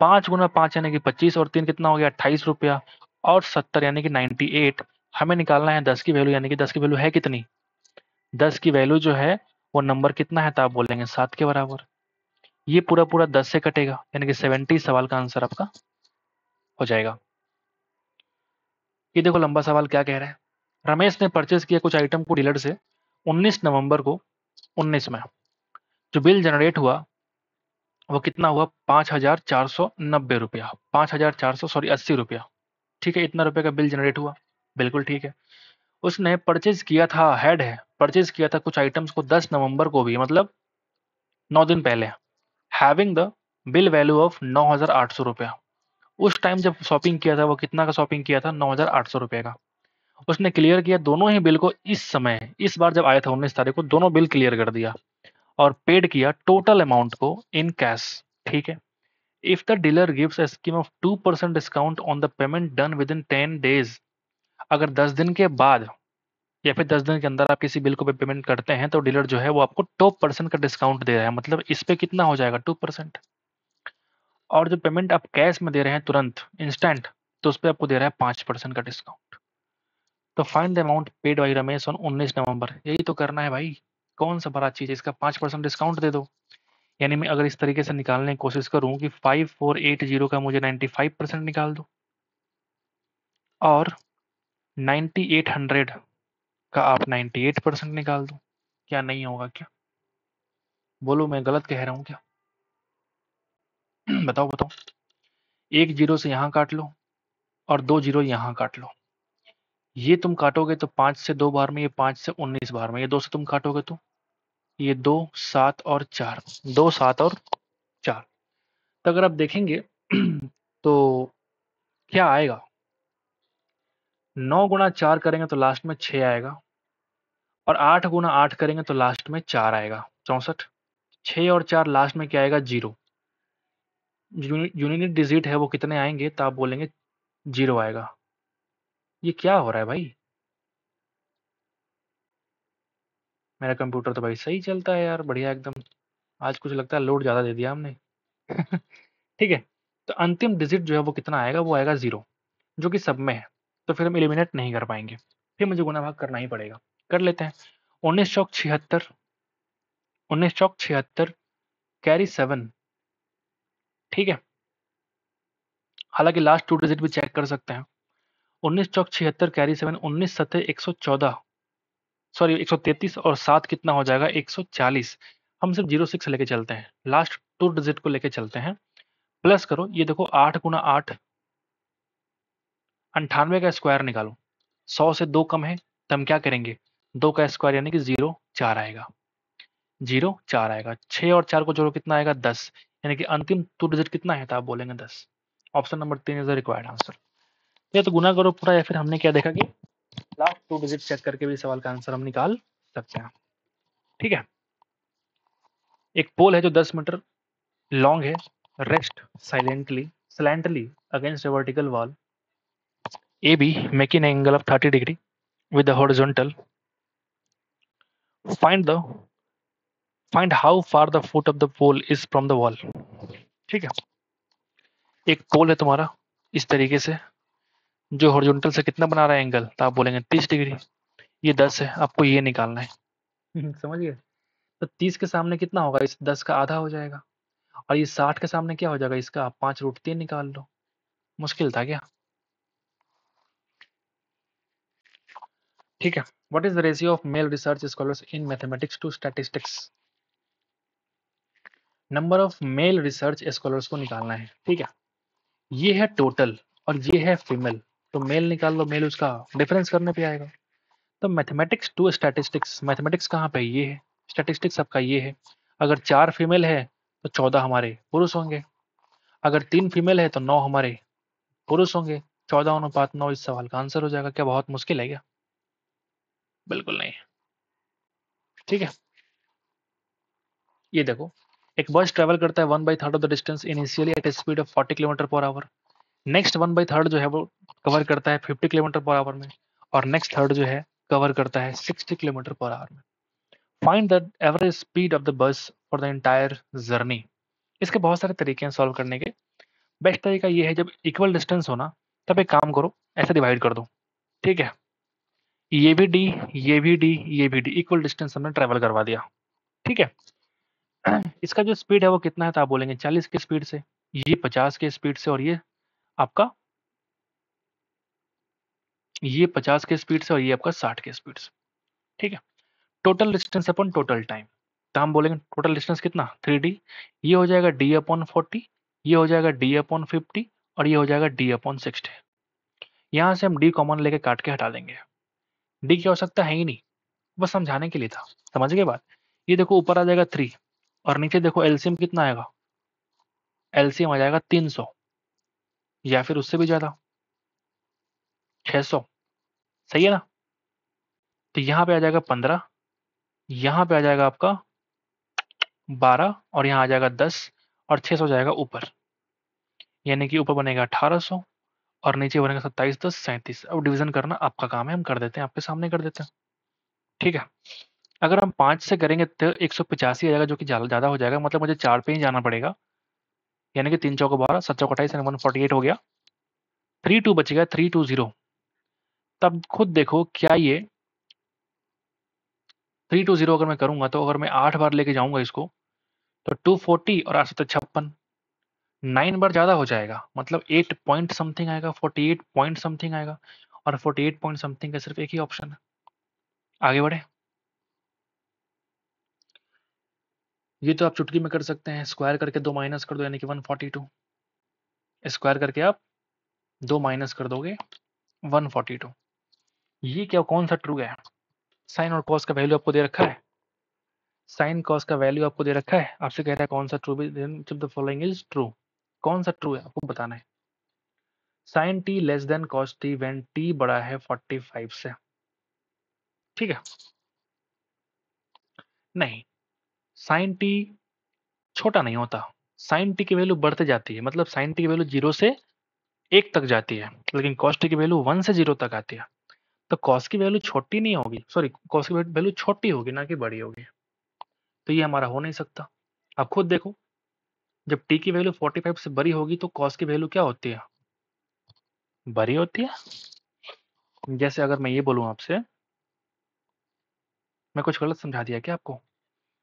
5 गुना 5 यानी कि 25, और 3 कितना हो गया 28 रुपया, और 70 यानी कि 98। हमें निकालना है 10 की वैल्यू, यानी कि 10 की वैल्यू है कितनी। 10 की वैल्यू जो है वो नंबर कितना है, तो आप बोलेंगे 7 के बराबर। ये पूरा पूरा 10 से कटेगा, यानी कि 70 सवाल का आंसर आपका हो जाएगा। ये देखो लंबा सवाल क्या कह रहा है। रमेश ने परचेज किया कुछ आइटम को डीलर से 19 नवंबर को 19 में। जो बिल जनरेट हुआ वो कितना हुआ, 5490 रुपया, 5400 सॉरी 80 रुपया। ठीक है, इतना रुपये का बिल जनरेट हुआ, बिल्कुल ठीक है। उसने परचेज किया था, हेड है, परचेज किया था कुछ आइटम्स को 10 नवंबर को भी, मतलब 9 दिन पहले। Having the bill value of 9800 रुपया। उस टाइम जब शॉपिंग किया था वो कितना का शॉपिंग किया था, 9800 रुपये का। उसने क्लियर किया दोनों ही बिल को इस समय, इस बार जब आया था 19 तारीख को, दोनों बिल क्लियर कर दिया और पेड किया टोटल अमाउंट को इन कैश। ठीक है। If the dealer gives a scheme of 2% discount on the payment done with in 10 days. अगर 10 दिन के बाद या फिर 10 दिन के अंदर आप किसी बिल को पेमेंट करते हैं तो डीलर जो है वो आपको 2% का डिस्काउंट दे रहा है, मतलब इस पे कितना हो जाएगा 2%। और जो पेमेंट आप कैश में दे रहे हैं तुरंत इंस्टेंट, तो उस पर आपको दे रहा है 5% का डिस्काउंट। तो find the amount paid by Ramesh on 19 नवंबर। यही तो करना है भाई, कौन सा बड़ा चीज़ है, इसका 5% डिस्काउंट दे दो। यानी मैं अगर इस तरीके से निकालने की कोशिश करूं कि 5480 का मुझे 95% निकाल दो, और 9800 का आप 98% निकाल दो। क्या नहीं होगा क्या, बोलो मैं गलत कह रहा हूँ क्या? बताओ बताओ। 1 जीरो से यहाँ काट लो और 2 जीरो यहाँ काट लो। ये तुम काटोगे तो 5 से 2 बार में, ये 5 से 19 बार में, ये 2 से तुम काटोगे तो ये 2 7 और 4, 2 7 और 4। तो अगर आप देखेंगे तो क्या आएगा, 9 गुना 4 करेंगे तो लास्ट में 6 आएगा, और 8 गुना 8 करेंगे तो लास्ट में 4 आएगा, 64। 6 और 4 लास्ट में क्या आएगा, जीरो। यूनिट डिजिट है वो कितने आएंगे, तो आप बोलेंगे 0 आएगा। ये क्या हो रहा है भाई, मेरा कंप्यूटर तो भाई सही चलता है यार, बढ़िया एकदम। आज कुछ लगता है लोड ज़्यादा दे दिया हमने। ठीक है। तो अंतिम डिजिट जो है वो कितना आएगा, वो आएगा 0, जो कि सब में है। तो फिर हम एलिमिनेट नहीं कर पाएंगे, फिर मुझे गुना भाग करना ही पड़ेगा। कर लेते हैं। 19 चौक 76, 19 चौक 76 कैरी 7। ठीक है। हालांकि लास्ट 2 डिजिट भी चेक कर सकते हैं। 19 चौक 76 कैरी 7, 19 सतह 114, सॉरी 133, और 7 कितना हो जाएगा 140। हम सिर्फ 06 लेके चलते हैं, लास्ट 2 डिजिट को लेके चलते हैं। प्लस करो, ये देखो 8 गुना 8, 98 का स्क्वायर निकालो। 100 से 2 कम है तो हम क्या करेंगे, 2 का स्क्वायर यानी कि 0 4 आएगा, 0 4 आएगा। 6 और 4 को जोड़ो कितना आएगा 10, यानी कि अंतिम 2 डिजिट कितना है, तो आप बोलेंगे 10। Option number 3 is the required answer. या तो गुना करो पूरा, या फिर हमने क्या देखा कि लास्ट 2 डिजिट चेक करके भी सवाल का आंसर हम निकाल सकते हैं। ठीक है। एक पोल है जो 10 मीटर लॉन्ग है, rest silently against a vertical wall. AB make an angle of 30 degree with the horizontal. Find the find how far the foot of the pole is from the wall. ठीक है, एक पोल है तुम्हारा इस तरीके से, जो हॉरिजॉन्टल से कितना बना रहा है एंगल, तो आप बोलेंगे 30 डिग्री। ये 10 है, आपको ये निकालना है। समझ गए? तो 30 के सामने कितना होगा, इस 10 का आधा हो जाएगा। और ये 60 के सामने क्या हो जाएगा इसका, आप 5√3 निकाल लो। मुश्किल था क्या? ठीक है। What is the ratio of male research scholars in mathematics to statistics? Number of male research scholars को निकालना है। ठीक है, ये है टोटल और ये है फीमेल, तो मेल निकाल लो, मेल उसका डिफरेंस करने पे आएगा। तो मैथमेटिक्स टू स्टैटिस्टिक्स, मैथमेटिक्स कहाँ पे, ये है, स्टैटिस्टिक्स आपका ये है। अगर 4 फीमेल है तो 14 हमारे पुरुष होंगे, अगर 3 फीमेल है तो 9 हमारे पुरुष होंगे। 14:9 इस सवाल का आंसर हो जाएगा। क्या बहुत मुश्किल है क्या? बिल्कुल नहीं। ठीक है, ये देखो, एक बस ट्रेवल करता है 1/3 of the distance initially at A speed of 40 kilometre per hour. Next 1/3 जो है वो कवर करता है 50 किलोमीटर पर आवर में, और नेक्स्ट थर्ड जो है कवर करता है 60 किलोमीटर पर आवर में। Find the average speed of the bus for the entire journey. इसके बहुत सारे तरीके हैं सॉल्व करने के। बेस्ट तरीका ये है, जब इक्वल डिस्टेंस हो ना, तब एक काम करो, ऐसे डिवाइड कर दो। ठीक है, ये भी डी, ये भी डी, ये भी डी, इक्वल डिस्टेंस हमने ट्रेवल करवा दिया। ठीक है, इसका जो स्पीड है वो कितना है, तो आप बोलेंगे 40 की स्पीड से, ये 50 की स्पीड से, और ये आपका, ये 50 के स्पीड से, और ये आपका 60 के स्पीड से। ठीक है, टोटल डिस्टेंस अपन टोटल टाइम, तो हम बोलेंगे टोटल डिस्टेंस कितना 3D, ये हो जाएगा D/40, ये हो जाएगा D/50, और ये हो जाएगा D/60। यहाँ से हम D कॉमन लेके काट के हटा देंगे। D की आवश्यकता है ही नहीं, बस समझाने के लिए था। समझ गए बात? ये देखो ऊपर आ जाएगा 3, और नीचे देखो एलसीएम कितना आएगा, एलसीएम आ जाएगा 300, या फिर उससे भी ज्यादा 600। सही है ना? तो यहाँ पे आ जाएगा 15, यहाँ पे आ जाएगा आपका 12, और यहाँ आ जाएगा 10, और 600 हो जाएगा ऊपर, यानी कि ऊपर बनेगा 1800 और नीचे बनेगा 27, 10, 37। अब डिवीजन करना आपका काम है, हम कर देते हैं, आपके सामने कर देते हैं। ठीक है, अगर हम 5 से करेंगे तो 185 आ जाएगा, जो कि ज़्यादा हो जाएगा, मतलब मुझे 4 पे ही जाना पड़ेगा, यानी कि 3 चौको 12, 7 चौको 28, 148 हो गया। 32 बचेगा, 320। तब खुद देखो क्या ये 320 अगर मैं करूंगा, तो अगर मैं 8 बार लेके जाऊंगा इसको, तो 240 और 8 56, 9 बार ज़्यादा हो जाएगा, मतलब 8 पॉइंट समथिंग आएगा, 48 पॉइंट समथिंग आएगा, और 48 पॉइंट समथिंग का सिर्फ एक ही ऑप्शन है। आगे बढ़े, ये तो आप चुटकी में कर सकते हैं, स्क्वायर करके 2 माइनस कर दो, यानी कि 142। स्क्वायर करके आप 2 माइनस कर दोगे 142। ये क्या, कौन सा ट्रू है? साइन और कॉस का वैल्यू आपको दे रखा है, साइन कॉस का वैल्यू आपको दे रखा है, आपसे कह रहा है कौन सा true, the following is true. कौन सा ट्रू है आपको बताना है। Sine T less than cos T when T बड़ा है 45 से। ठीक है, नहीं, साइन टी छोटा नहीं होता, साइन टी की वैल्यू बढ़ते जाती है, मतलब साइन टी की वैल्यू 0 से 1 तक जाती है, लेकिन कॉस टी की वैल्यू 1 से 0 तक आती है। तो कॉस की वैल्यू छोटी नहीं होगी, सॉरी, कॉस की वैल्यू छोटी होगी, ना कि बड़ी होगी। तो ये हमारा हो नहीं सकता। आप खुद देखो, जब टी की वैल्यू 45 से बड़ी होगी तो कॉस की वैल्यू क्या होती है, बड़ी होती है। जैसे अगर मैं ये बोलूं आपसे, मैं कुछ गलत समझा दिया क्या आपको?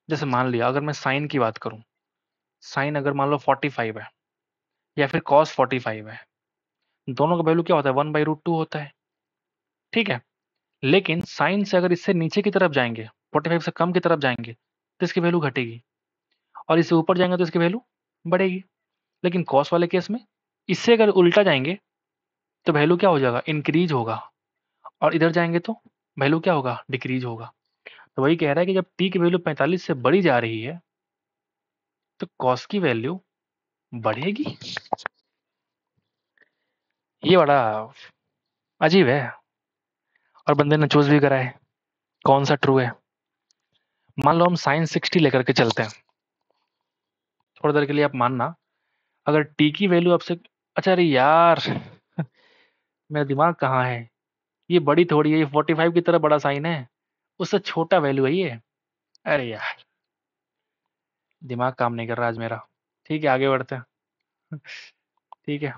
जैसे मान लिया अगर मैं साइन की बात करूं, साइन अगर मान लो 45 है, या फिर कॉस 45 है, दोनों का वैल्यू क्या होता है, 1/√2 होता है। ठीक है, लेकिन साइन से अगर इससे नीचे की तरफ जाएंगे, 45 से कम की तरफ जाएंगे, तो इसकी वैल्यू घटेगी, और इससे ऊपर जाएंगे तो इसकी वैल्यू बढ़ेगी। लेकिन कॉस वाले केस में इससे अगर उल्टा जाएंगे तो वैल्यू क्या हो जाएगा, इंक्रीज होगा, और इधर जाएंगे तो वैल्यू क्या होगा, डिक्रीज होगा। तो वही कह रहा है कि जब टी की वैल्यू 45 से बढ़ी जा रही है तो कॉस की वैल्यू बढ़ेगी। ये बड़ा अजीब है, और बंदे ने चूज भी करा है। कौन सा ट्रू है? मान लो हम साइन 60 लेकर के चलते हैं, थोड़ी देर के लिए आप मानना, अगर टी की वैल्यू आपसे, अच्छा अरे यार मेरा दिमाग कहाँ है, ये बड़ी थोड़ी है, ये 45 की तरह बड़ा साइन है, उससे छोटा वैल्यू है ये। अरे यार दिमाग काम नहीं कर रहा आज मेरा। ठीक है आगे बढ़ते हैं। ठीक है,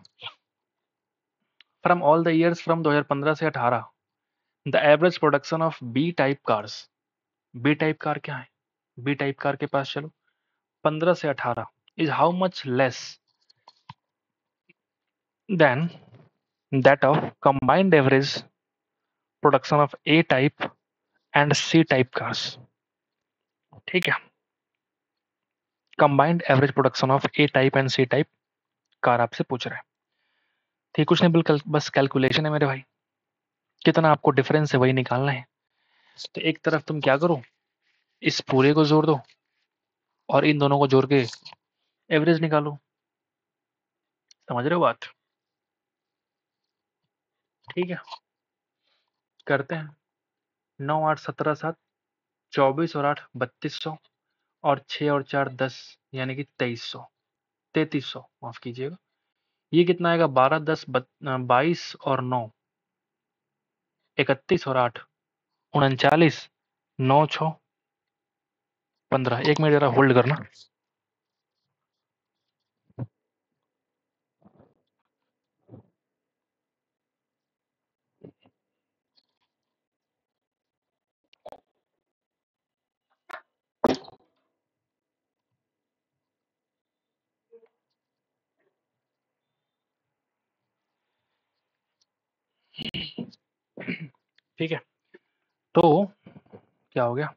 from all the years from 2015 से 18 the average production of B type cars, B type car क्या है, बी टाइप कार के पास चलो, 15 से 18 is how much less than that of combined average production of A type and C type cars. ठीक है, combined average production of A type and C type car आपसे पूछ रहे हैं। ठीक, कुछ नहीं, बिल्कुल बस कैलकुलेशन है मेरे भाई, कितना आपको डिफरेंस है वही निकालना है। तो एक तरफ तुम क्या करो, इस पूरे को जोड़ दो और इन दोनों को जोड़ के एवरेज निकालो। समझ रहे हो बात? ठीक है, करते हैं। 9 8 17 7 24 और 8 3200 और 6 और 4 10 यानी कि 2300, 3300 माफ कीजिएगा। ये कितना आएगा, 12 10 22 और 9 31 और 8 39 9 6 15। एक मिनट जरा होल्ड करना। ठीक है, तो क्या हो गया,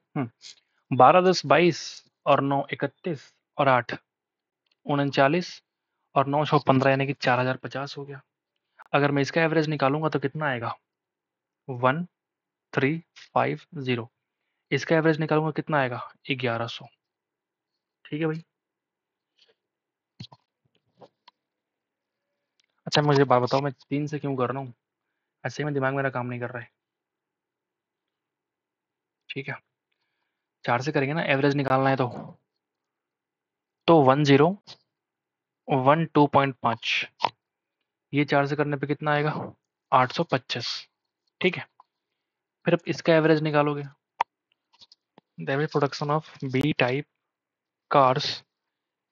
12 10 22 और 9 31 और 8 39 और 9 6 15 यानी कि 4050 हो गया। अगर मैं इसका एवरेज निकालूंगा तो कितना आएगा, 1350। इसका एवरेज निकालूंगा कितना आएगा, 1100। ठीक है भाई। अच्छा मुझे बात बताओ, मैं 3 से क्यों कर रहा हूँ, ऐसे में दिमाग मेरा काम नहीं कर रहा है। ठीक है, 4 से करेंगे ना, एवरेज निकालना है तो 1012.5, ये 4 से करने पे कितना आएगा, 825। ठीक है, फिर अब इसका एवरेज निकालोगे, the average production of B type cars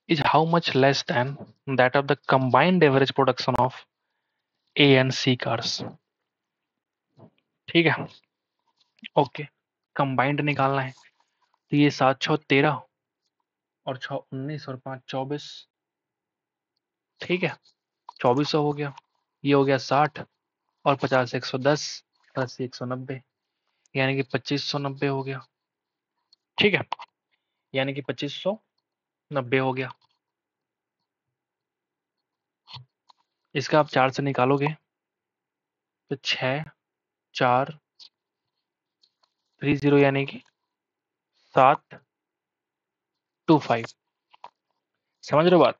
is how much less than that of the combined average production of A and C cars। ठीक है, ओके, कंबाइंड निकालना है, तो ये 7 6 13 और 6 19 और 5 24। ठीक है, 2400 हो गया, ये हो गया 60 और 50 110 और 80 190 यानी कि 2590 हो गया। ठीक है, यानी कि 2590 हो गया। इसका आप 4 से निकालोगे तो 6 4 30 यानी कि 725। समझ रहे हो बात?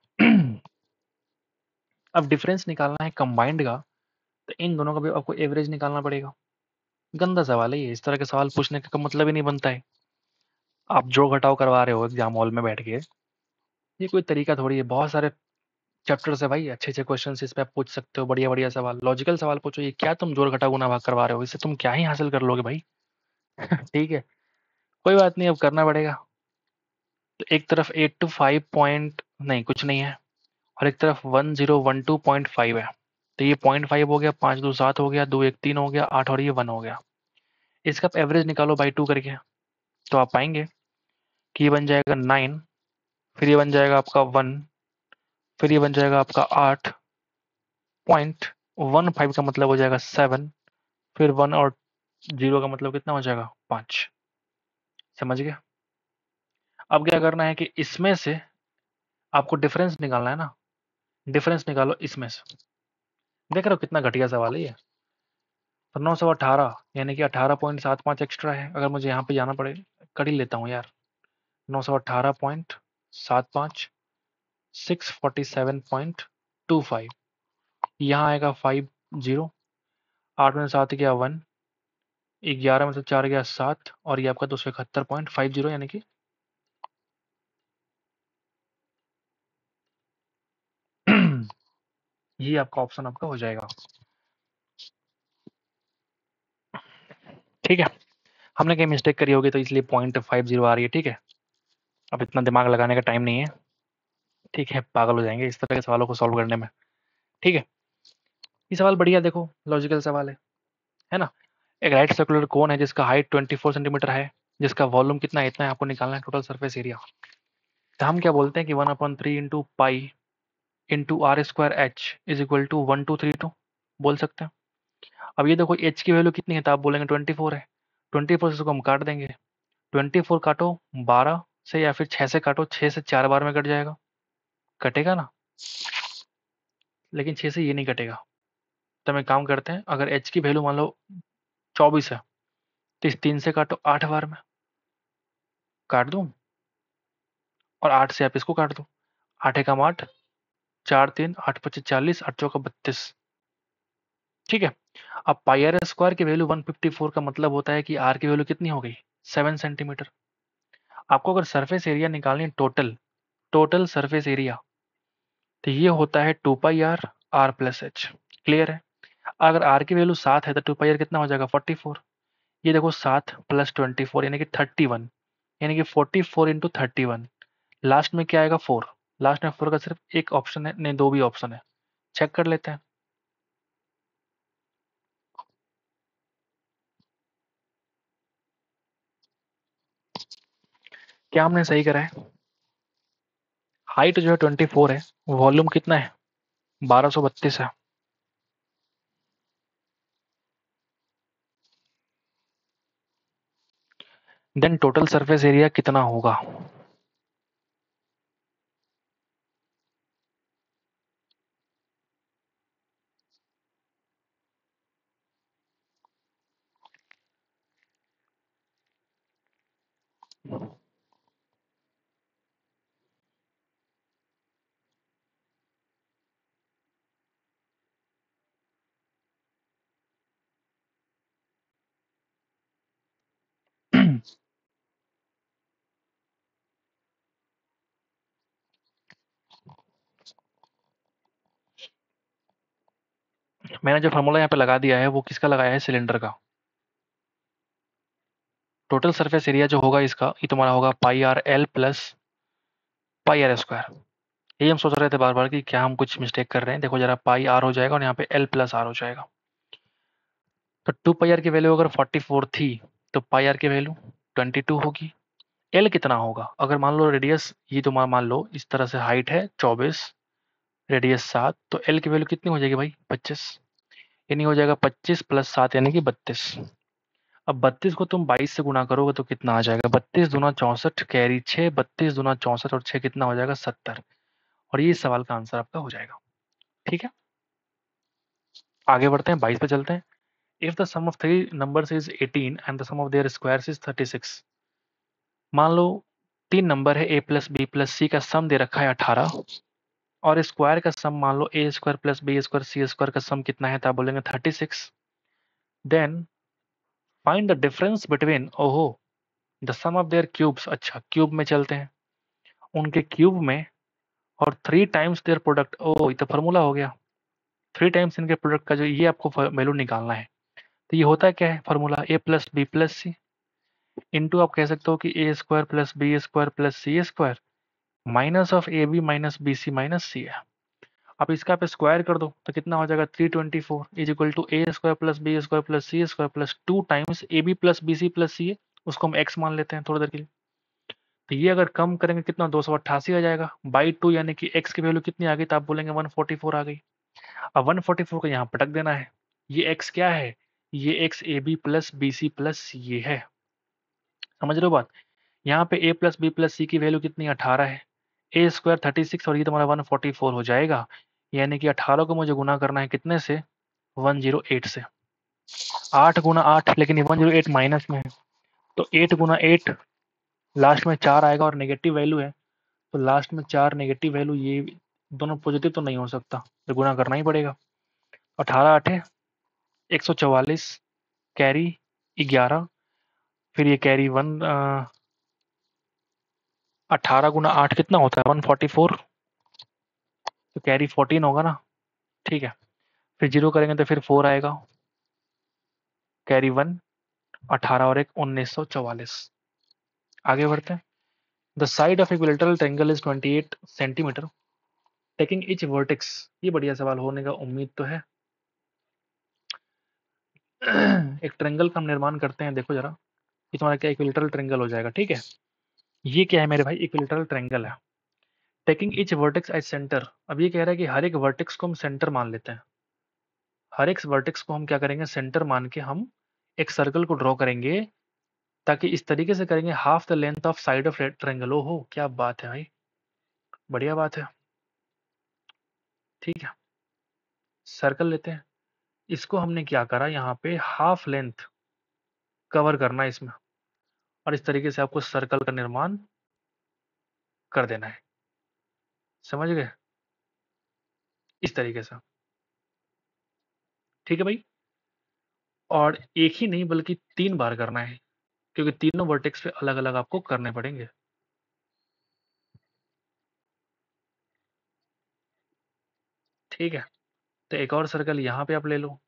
अब डिफरेंस निकालना है कंबाइंड का, तो इन दोनों का भी आपको एवरेज निकालना पड़ेगा। गंदा सवाल है ये, इस तरह के सवाल पूछने का मतलब ही नहीं बनता है। आप जोड़ घटाव करवा रहे हो एग्जाम हॉल में बैठ के, ये कोई तरीका थोड़ी है। बहुत सारे चैप्टर्स है भाई, अच्छे अच्छे क्वेश्चन इस पे आप पूछ सकते हो, बढ़िया बढ़िया सवाल, लॉजिकल सवाल पूछो। ये क्या तुम जोड़ घटाव गुना भाग करवा रहे हो, इससे तुम क्या ही हासिल कर लोगे भाई। ठीक है, कोई बात नहीं, अब करना पड़ेगा। तो एक तरफ 8 to 5 पॉइंट नहीं कुछ नहीं है, और एक तरफ 1012.5 है, तो ये 0.5 हो गया, 5 2 7 हो गया, 2 1 3 हो गया, 8 और ये 1 हो गया। इसका आप एवरेज निकालो बाई 2 करके, तो आप पाएंगे कि ये बन जाएगा 9, फिर ये बन जाएगा आपका 1, फिर ये बन जाएगा आपका 8.15 का मतलब हो जाएगा 7, फिर 1 और 0 का मतलब कितना हो जाएगा 5। समझ गया? अब क्या करना है कि इसमें से आपको डिफरेंस निकालना है ना, डिफरेंस निकालो इसमें से। देख रहे हो कितना घटिया सवाल है ये। तो 918 यानी कि 18.75 एक्स्ट्रा है। अगर मुझे यहाँ पे जाना पड़े, कर ही लेता हूँ यार, 918.75 647.25, यहाँ आएगा 50, 8 में 7 गया 1, 11 में से 4 गया 7 और ये आपका 271.50 यानी कि ये आपका ऑप्शन आपका हो जाएगा। ठीक है, हमने कहीं मिस्टेक करी होगी तो इसलिए 0.50 आ रही है। ठीक है, अब इतना दिमाग लगाने का टाइम नहीं है। ठीक है, पागल हो जाएंगे इस तरह के सवालों को सॉल्व करने में। ठीक है, ये सवाल बढ़िया, देखो लॉजिकल सवाल है ना। एक राइट सर्कुलर कोन है जिसका हाइट 24 सेंटीमीटर है, जिसका वॉल्यूम कितना है, इतना है, आपको निकालना है टोटल सरफेस एरिया। तो हम क्या बोलते हैं कि 1/3 into pi into R square H is equal to 1232 बोल सकते हैं। अब ये देखो एच की वैल्यू कितनी है, तो आप बोलेंगे 24 है। 24 से इसको हम काट देंगे। 24 काटो 12 से, या फिर 6 से काटो, 6 से 4 बार में कट जाएगा, कटेगा ना। लेकिन 6 से ये नहीं कटेगा। तो हम एक काम करते हैं, अगर एच की वैल्यू मान लो 24 है, तो इस 3 से काटो 8 बार में, काट दूं, और 8 से आप इसको काट दो। 8 एकम 8, 4 3 8 25 40, 8 चौका 32। ठीक है, अब पाई आर स्क्वायर की वैल्यू 154 का मतलब होता है कि आर की वैल्यू कितनी हो गई, 7 सेंटीमीटर। आपको अगर सरफेस एरिया निकालनी है, टोटल टोटल सरफेस एरिया, तो ये होता है 2 pi R R plus H. Clear है। अगर आर की वैल्यू 7 है तो 2 पाई आर कितना हो जाएगा, 44। ये देखो 7 प्लस 24 यानी कि 31, यानी कि 44 इंटू 31। लास्ट में क्या आएगा, 4। लास्ट में 4 का सिर्फ एक ऑप्शन है, नहीं दो भी ऑप्शन है, चेक कर लेते हैं। क्या हमने सही करा है। हाइट जो है 24 है, वॉल्यूम कितना है, 1232 है। देन टोटल सरफेस एरिया कितना होगा। मैंने जो फार्मूला यहाँ पे लगा दिया है वो किसका लगाया है, सिलेंडर का। टोटल सरफेस एरिया जो होगा इसका, ये तुम्हारा होगा pi R L plus pi R square. यही हम सोच रहे थे बार बार कि क्या हम कुछ मिस्टेक कर रहे हैं। देखो जरा, पाई आर हो जाएगा और यहाँ पे एल प्लस आर हो जाएगा। तो 2 पाई आर की वैल्यू अगर 44 थी, तो पाई आर की वैल्यू 22 होगी। एल कितना होगा, अगर मान लो रेडियस, ये तो मान मान लो इस तरह से हाइट है 24, रेडियस 7, तो एल की वैल्यू कितनी हो जाएगी भाई, 25। यानी हो जाएगा 25 प्लस 7 यानी कि 32। अब 32 को तुम 22 से गुणा करोगे तो कितना आ जाएगा, 32 दूना 64, कैरी 6, 32 दूना 64 और 6 कितना हो जाएगा, 70। और ये इस सवाल का आंसर आपका हो जाएगा। ठीक है, आगे बढ़ते हैं, 22 पे चलते हैं। If the sum of three numbers is 18 and the sum of their squares is 36। मान लो तीन नंबर है, A plus B plus C का सम दे रखा है 18, और स्क्वायर का सम मान लो A square plus B square C square का सम कितना है, तो आप बोलेंगे 36। Then find the difference between, ओहो, the sum of their cubes. अच्छा, क्यूब में चलते हैं, उनके क्यूब में, और 3 टाइम्स देयर प्रोडक्ट। ओ, ये तो फॉर्मूला हो गया। 3 टाइम्स इनके प्रोडक्ट का जो, ये आपको वैल्यू निकालना है। तो ये होता है क्या है formula, A plus B plus C into, आप कह सकते हो कि A square plus B square plus C square minus of A B minus B C minus C है। अब इसका आप स्क्वायर कर दो तो कितना हो जाएगा, 324 is equal to A square plus B square plus C square plus 2 times A B plus B C plus C है। उसको हम एक्स मान लेते हैं थोड़ी देर के लिए। तो ये अगर कम करेंगे कितना, 288 आ जाएगा बाई 2, यानी कि एक्स की वैल्यू कितनी आ गई, तो आप बोलेंगे 144 आ गई। अब 144 को यहाँ पटक देना है। ये एक्स क्या है, ये X A B plus B C plus ये है। समझ रहे हो बात। यहाँ पे A plus B plus C की वैल्यू कितनी, 18 है। ए स्क्वायर 36 और ये तुम्हारा 144 हो जाएगा। यानी कि 18 को मुझे गुना करना है कितने से, 108 से। 8 गुना 8, लेकिन ये 108 माइनस में है, तो 8 गुना 8, लास्ट में 4 आएगा और नेगेटिव वैल्यू है, तो लास्ट में 4 नेगेटिव वैल्यू, ये दोनों पॉजिटिव तो नहीं हो सकता, तो गुना करना ही पड़ेगा। 18 8 144, कैरी 11, फिर ये कैरी 18 गुना 8 कितना होता है, 144, तो कैरी 14 होगा ना। ठीक है, फिर 0 करेंगे तो फिर 4 आएगा, कैरी 1, 18 और 1 1944। आगे बढ़ते हैं। The side of equilateral triangle is 28 centimetre taking each vertex. ये बढ़िया सवाल होने का उम्मीद तो है। एक ट्रायंगल का हम निर्माण करते हैं, देखो जरा, ये तुम्हारा क्या इक्विलेटरल ट्रायंगल हो जाएगा, ठीक है। ये क्या है मेरे भाई, इक्विलेटरल ट्रायंगल है। Taking each vertex as centre, अब ये कह रहा है कि हर एक वर्टेक्स को हम सेंटर मान लेते हैं। हर एक वर्टेक्स को हम क्या करेंगे, सेंटर मान के हम एक सर्कल को ड्रॉ करेंगे, ताकि इस तरीके से करेंगे half the length of side of triangle. हो क्या बात है भाई, बढ़िया बात है। ठीक है, सर्कल लेते हैं, इसको हमने क्या करा, यहाँ पे हाफ लेंथ कवर करना है इसमें, और इस तरीके से आपको सर्कल का निर्माण कर देना है। समझ गए, इस तरीके से, ठीक है भाई। और एक ही नहीं बल्कि 3 बार करना है, क्योंकि तीनों वर्टेक्स पे अलग अलग आपको करने पड़ेंगे। ठीक है, तो एक और सर्कल यहाँ पे आप ले लो,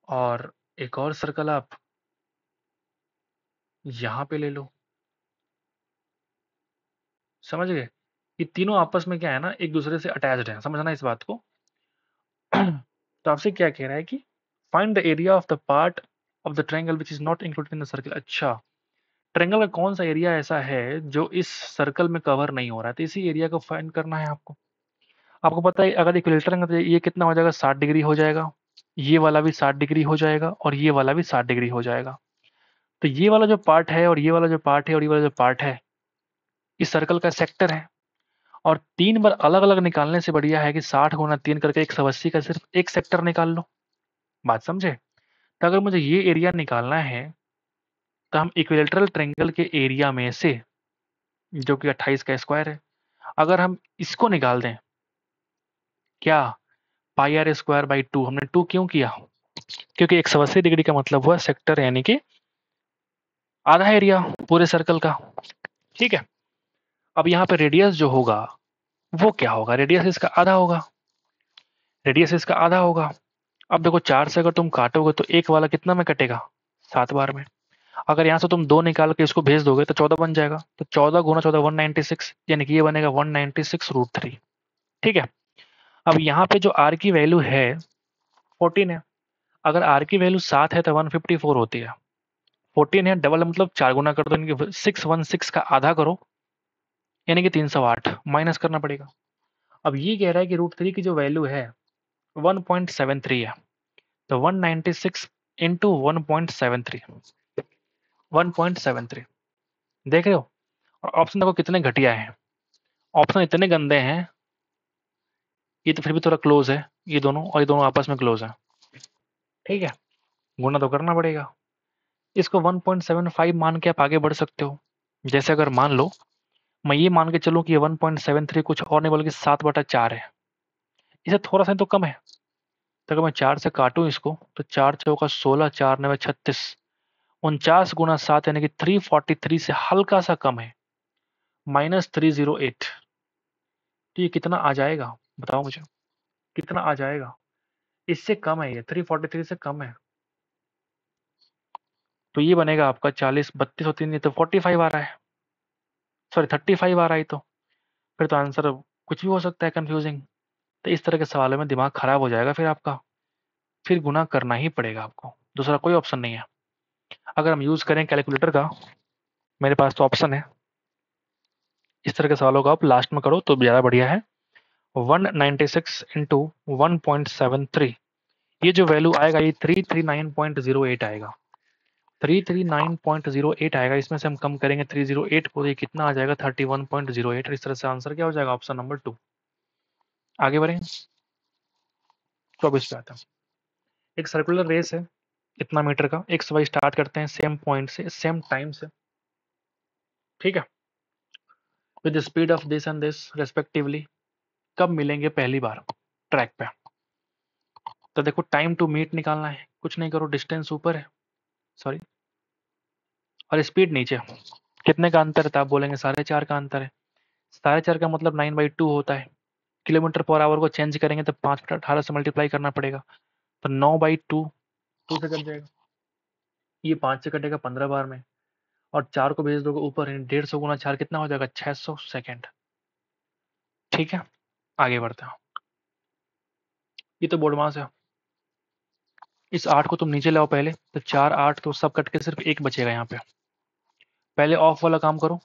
और एक और सर्कल आप यहाँ पे ले लो। समझ गए, ये तीनों आपस में क्या है ना, एक दूसरे से अटैच्ड है, समझना इस बात को। तो आपसे क्या कह रहा है कि find the area of the part of the triangle which is not included in the circle. अच्छा, ट्रायंगल का कौन सा एरिया ऐसा है जो इस सर्कल में कवर नहीं हो रहा है, तो इसी एरिया को फाइंड करना है आपको। आपको पता है अगर इक्विलेटरल है तो ये कितना हो जाएगा, 60 डिग्री हो जाएगा, ये वाला भी 60 डिग्री हो जाएगा, और ये वाला भी 60 डिग्री हो जाएगा। तो ये वाला जो पार्ट है और ये वाला जो पार्ट है और ये वाला जो पार्ट है, इस सर्कल का सेक्टर है। और 3 बार अलग अलग निकालने से बढ़िया है कि 60 गुना 3 करके 180 का सिर्फ एक सेक्टर निकाल लो। बात समझे। तो अगर मुझे ये एरिया निकालना है, तो हम इक्विलेटरल ट्रायंगल के एरिया में से, जो कि 28 का स्क्वायर है, अगर हम इसको निकाल दें, क्या, पाई आर स्क्वायर बाई 2। हमने 2 क्यों किया, क्योंकि 180 डिग्री का मतलब हुआ सेक्टर, यानी कि आधा एरिया पूरे सर्कल का। ठीक है, अब यहाँ पे रेडियस जो होगा वो क्या होगा, रेडियस इसका आधा होगा, रेडियस इसका आधा होगा। अब देखो 4 से अगर तुम काटोगे तो एक वाला कितना में कटेगा, 7 बार में। अगर यहाँ से तुम 2 निकाल के इसको भेज दोगे तो 14 बन जाएगा, तो 14 गुना 14 196, यानी कि ये बनेगा 196√3। ठीक है, अब यहाँ पे जो आर की वैल्यू है 14 है, अगर आर की वैल्यू 7 है तो 154 होती है। 14 है, डबल मतलब 4 गुना कर दो, इनके 616 का आधा करो, यानी कि 308 माइनस करना पड़ेगा। अब ये कह रहा है कि √3 की जो वैल्यू है 1.73 है, तो 196 इंटू 1.73, 1.73, देख रहे हो। और ऑप्शन देखो कितने घटिया हैं, ऑप्शन इतने गंदे हैं। ये तो फिर भी थोड़ा क्लोज है, ये दोनों और ये दोनों आपस में क्लोज है। ठीक है, गुना तो करना पड़ेगा। इसको 1.75 मान के आप आगे बढ़ सकते हो। जैसे अगर मान लो, मैं ये मान के चलूं कि ये 1.73 कुछ और नहीं बल्कि 7/4 है, इसे थोड़ा सा तो कम है। तो अगर मैं 4 से काटूं इसको, तो 4 चौका 16, 4 9 36, 49 गुना 7 यानी कि 343 से हल्का सा कम है, -308। तो ये कितना आ जाएगा, बताओ मुझे, कितना आ जाएगा। इससे कम है, ये 343 से कम है। तो ये बनेगा आपका 40, 32 और 3, ये तो 45 आ रहा है, सॉरी 35 आ रहा है। तो फिर तो आंसर कुछ भी हो सकता है, कंफ्यूजिंग। तो इस तरह के सवालों में दिमाग खराब हो जाएगा फिर आपका, फिर गुना करना ही पड़ेगा आपको, दूसरा कोई ऑप्शन नहीं है। अगर हम यूज करें कैलकुलेटर का, मेरे पास तो ऑप्शन है, इस तरह के सवालों का आप लास्ट में करो तो ज़्यादा बढ़िया है। 196 इंटू 1.73, ये जो वैल्यू आएगा ये 339.08 आएगा, 339.08 आएगा। इसमें से हम कम करेंगे 308 को, ये कितना आ जाएगा 31.08। इस तरह से आंसर क्या हो जाएगा, ऑप्शन नंबर 2। आगे बढ़ें, 24 पे आता है। एक सर्कुलर रेस है इतना मीटर का, एक्स वाई स्टार्ट करते हैं सेम पॉइंट से, सेम टाइम से। ठीक है, with speed of this and this respectively. कब मिलेंगे पहली बार ट्रैक पे, तो देखो टाइम टू मीट निकालना है, कुछ नहीं करो, डिस्टेंस ऊपर है, सॉरी, और स्पीड नीचे। कितने का अंतर है, तो आप बोलेंगे 4.5 का अंतर है। 4.5 का मतलब 9/2 होता है, किलोमीटर पर आवर को चेंज करेंगे तो 5 बटा 18 से मल्टीप्लाई करना पड़ेगा, तो 9/2 2 से कट जाएगा, ये 5 से कटेगा 15 बार में, और 4 को भेज दोगे ऊपर, 150 गुना 4 कितना हो जाएगा, 600 सेकेंड। ठीक है, आगे बढ़ते हैं। ये तो बोर्ड मास है। इस 8 को तुम नीचे लाओ पहले, तो 4 8 तो सब कट के सिर्फ एक बचेगा यहाँ पे। पहले ऑफ वाला काम करो,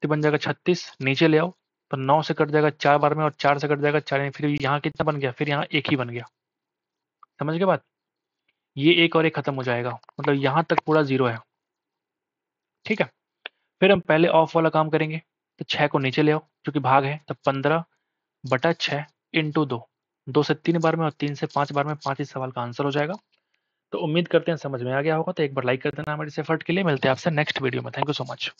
तो बन जाएगा 36, नीचे ले आओ तो 9 से कट जाएगा 4 बार में, और 4 से कट जाएगा 4, फिर यहाँ कितना बन गया, फिर यहाँ एक ही बन गया। समझ गए बात? ये एक और एक खत्म हो जाएगा, मतलब यहाँ तक पूरा 0 है। ठीक है, फिर हम पहले ऑफ वाला काम करेंगे, तो 6 को नीचे ले आओ, जो कि भाग है, तो 15/6 इंटू 2 से 3 बार में और 3 से 5 बार में, 5 इस सवाल का आंसर हो जाएगा। तो उम्मीद करते हैं समझ में आ गया होगा, तो एक बार लाइक कर देना हमारे इस एफर्ट के लिए। मिलते हैं आपसे नेक्स्ट वीडियो में। Thank you so much.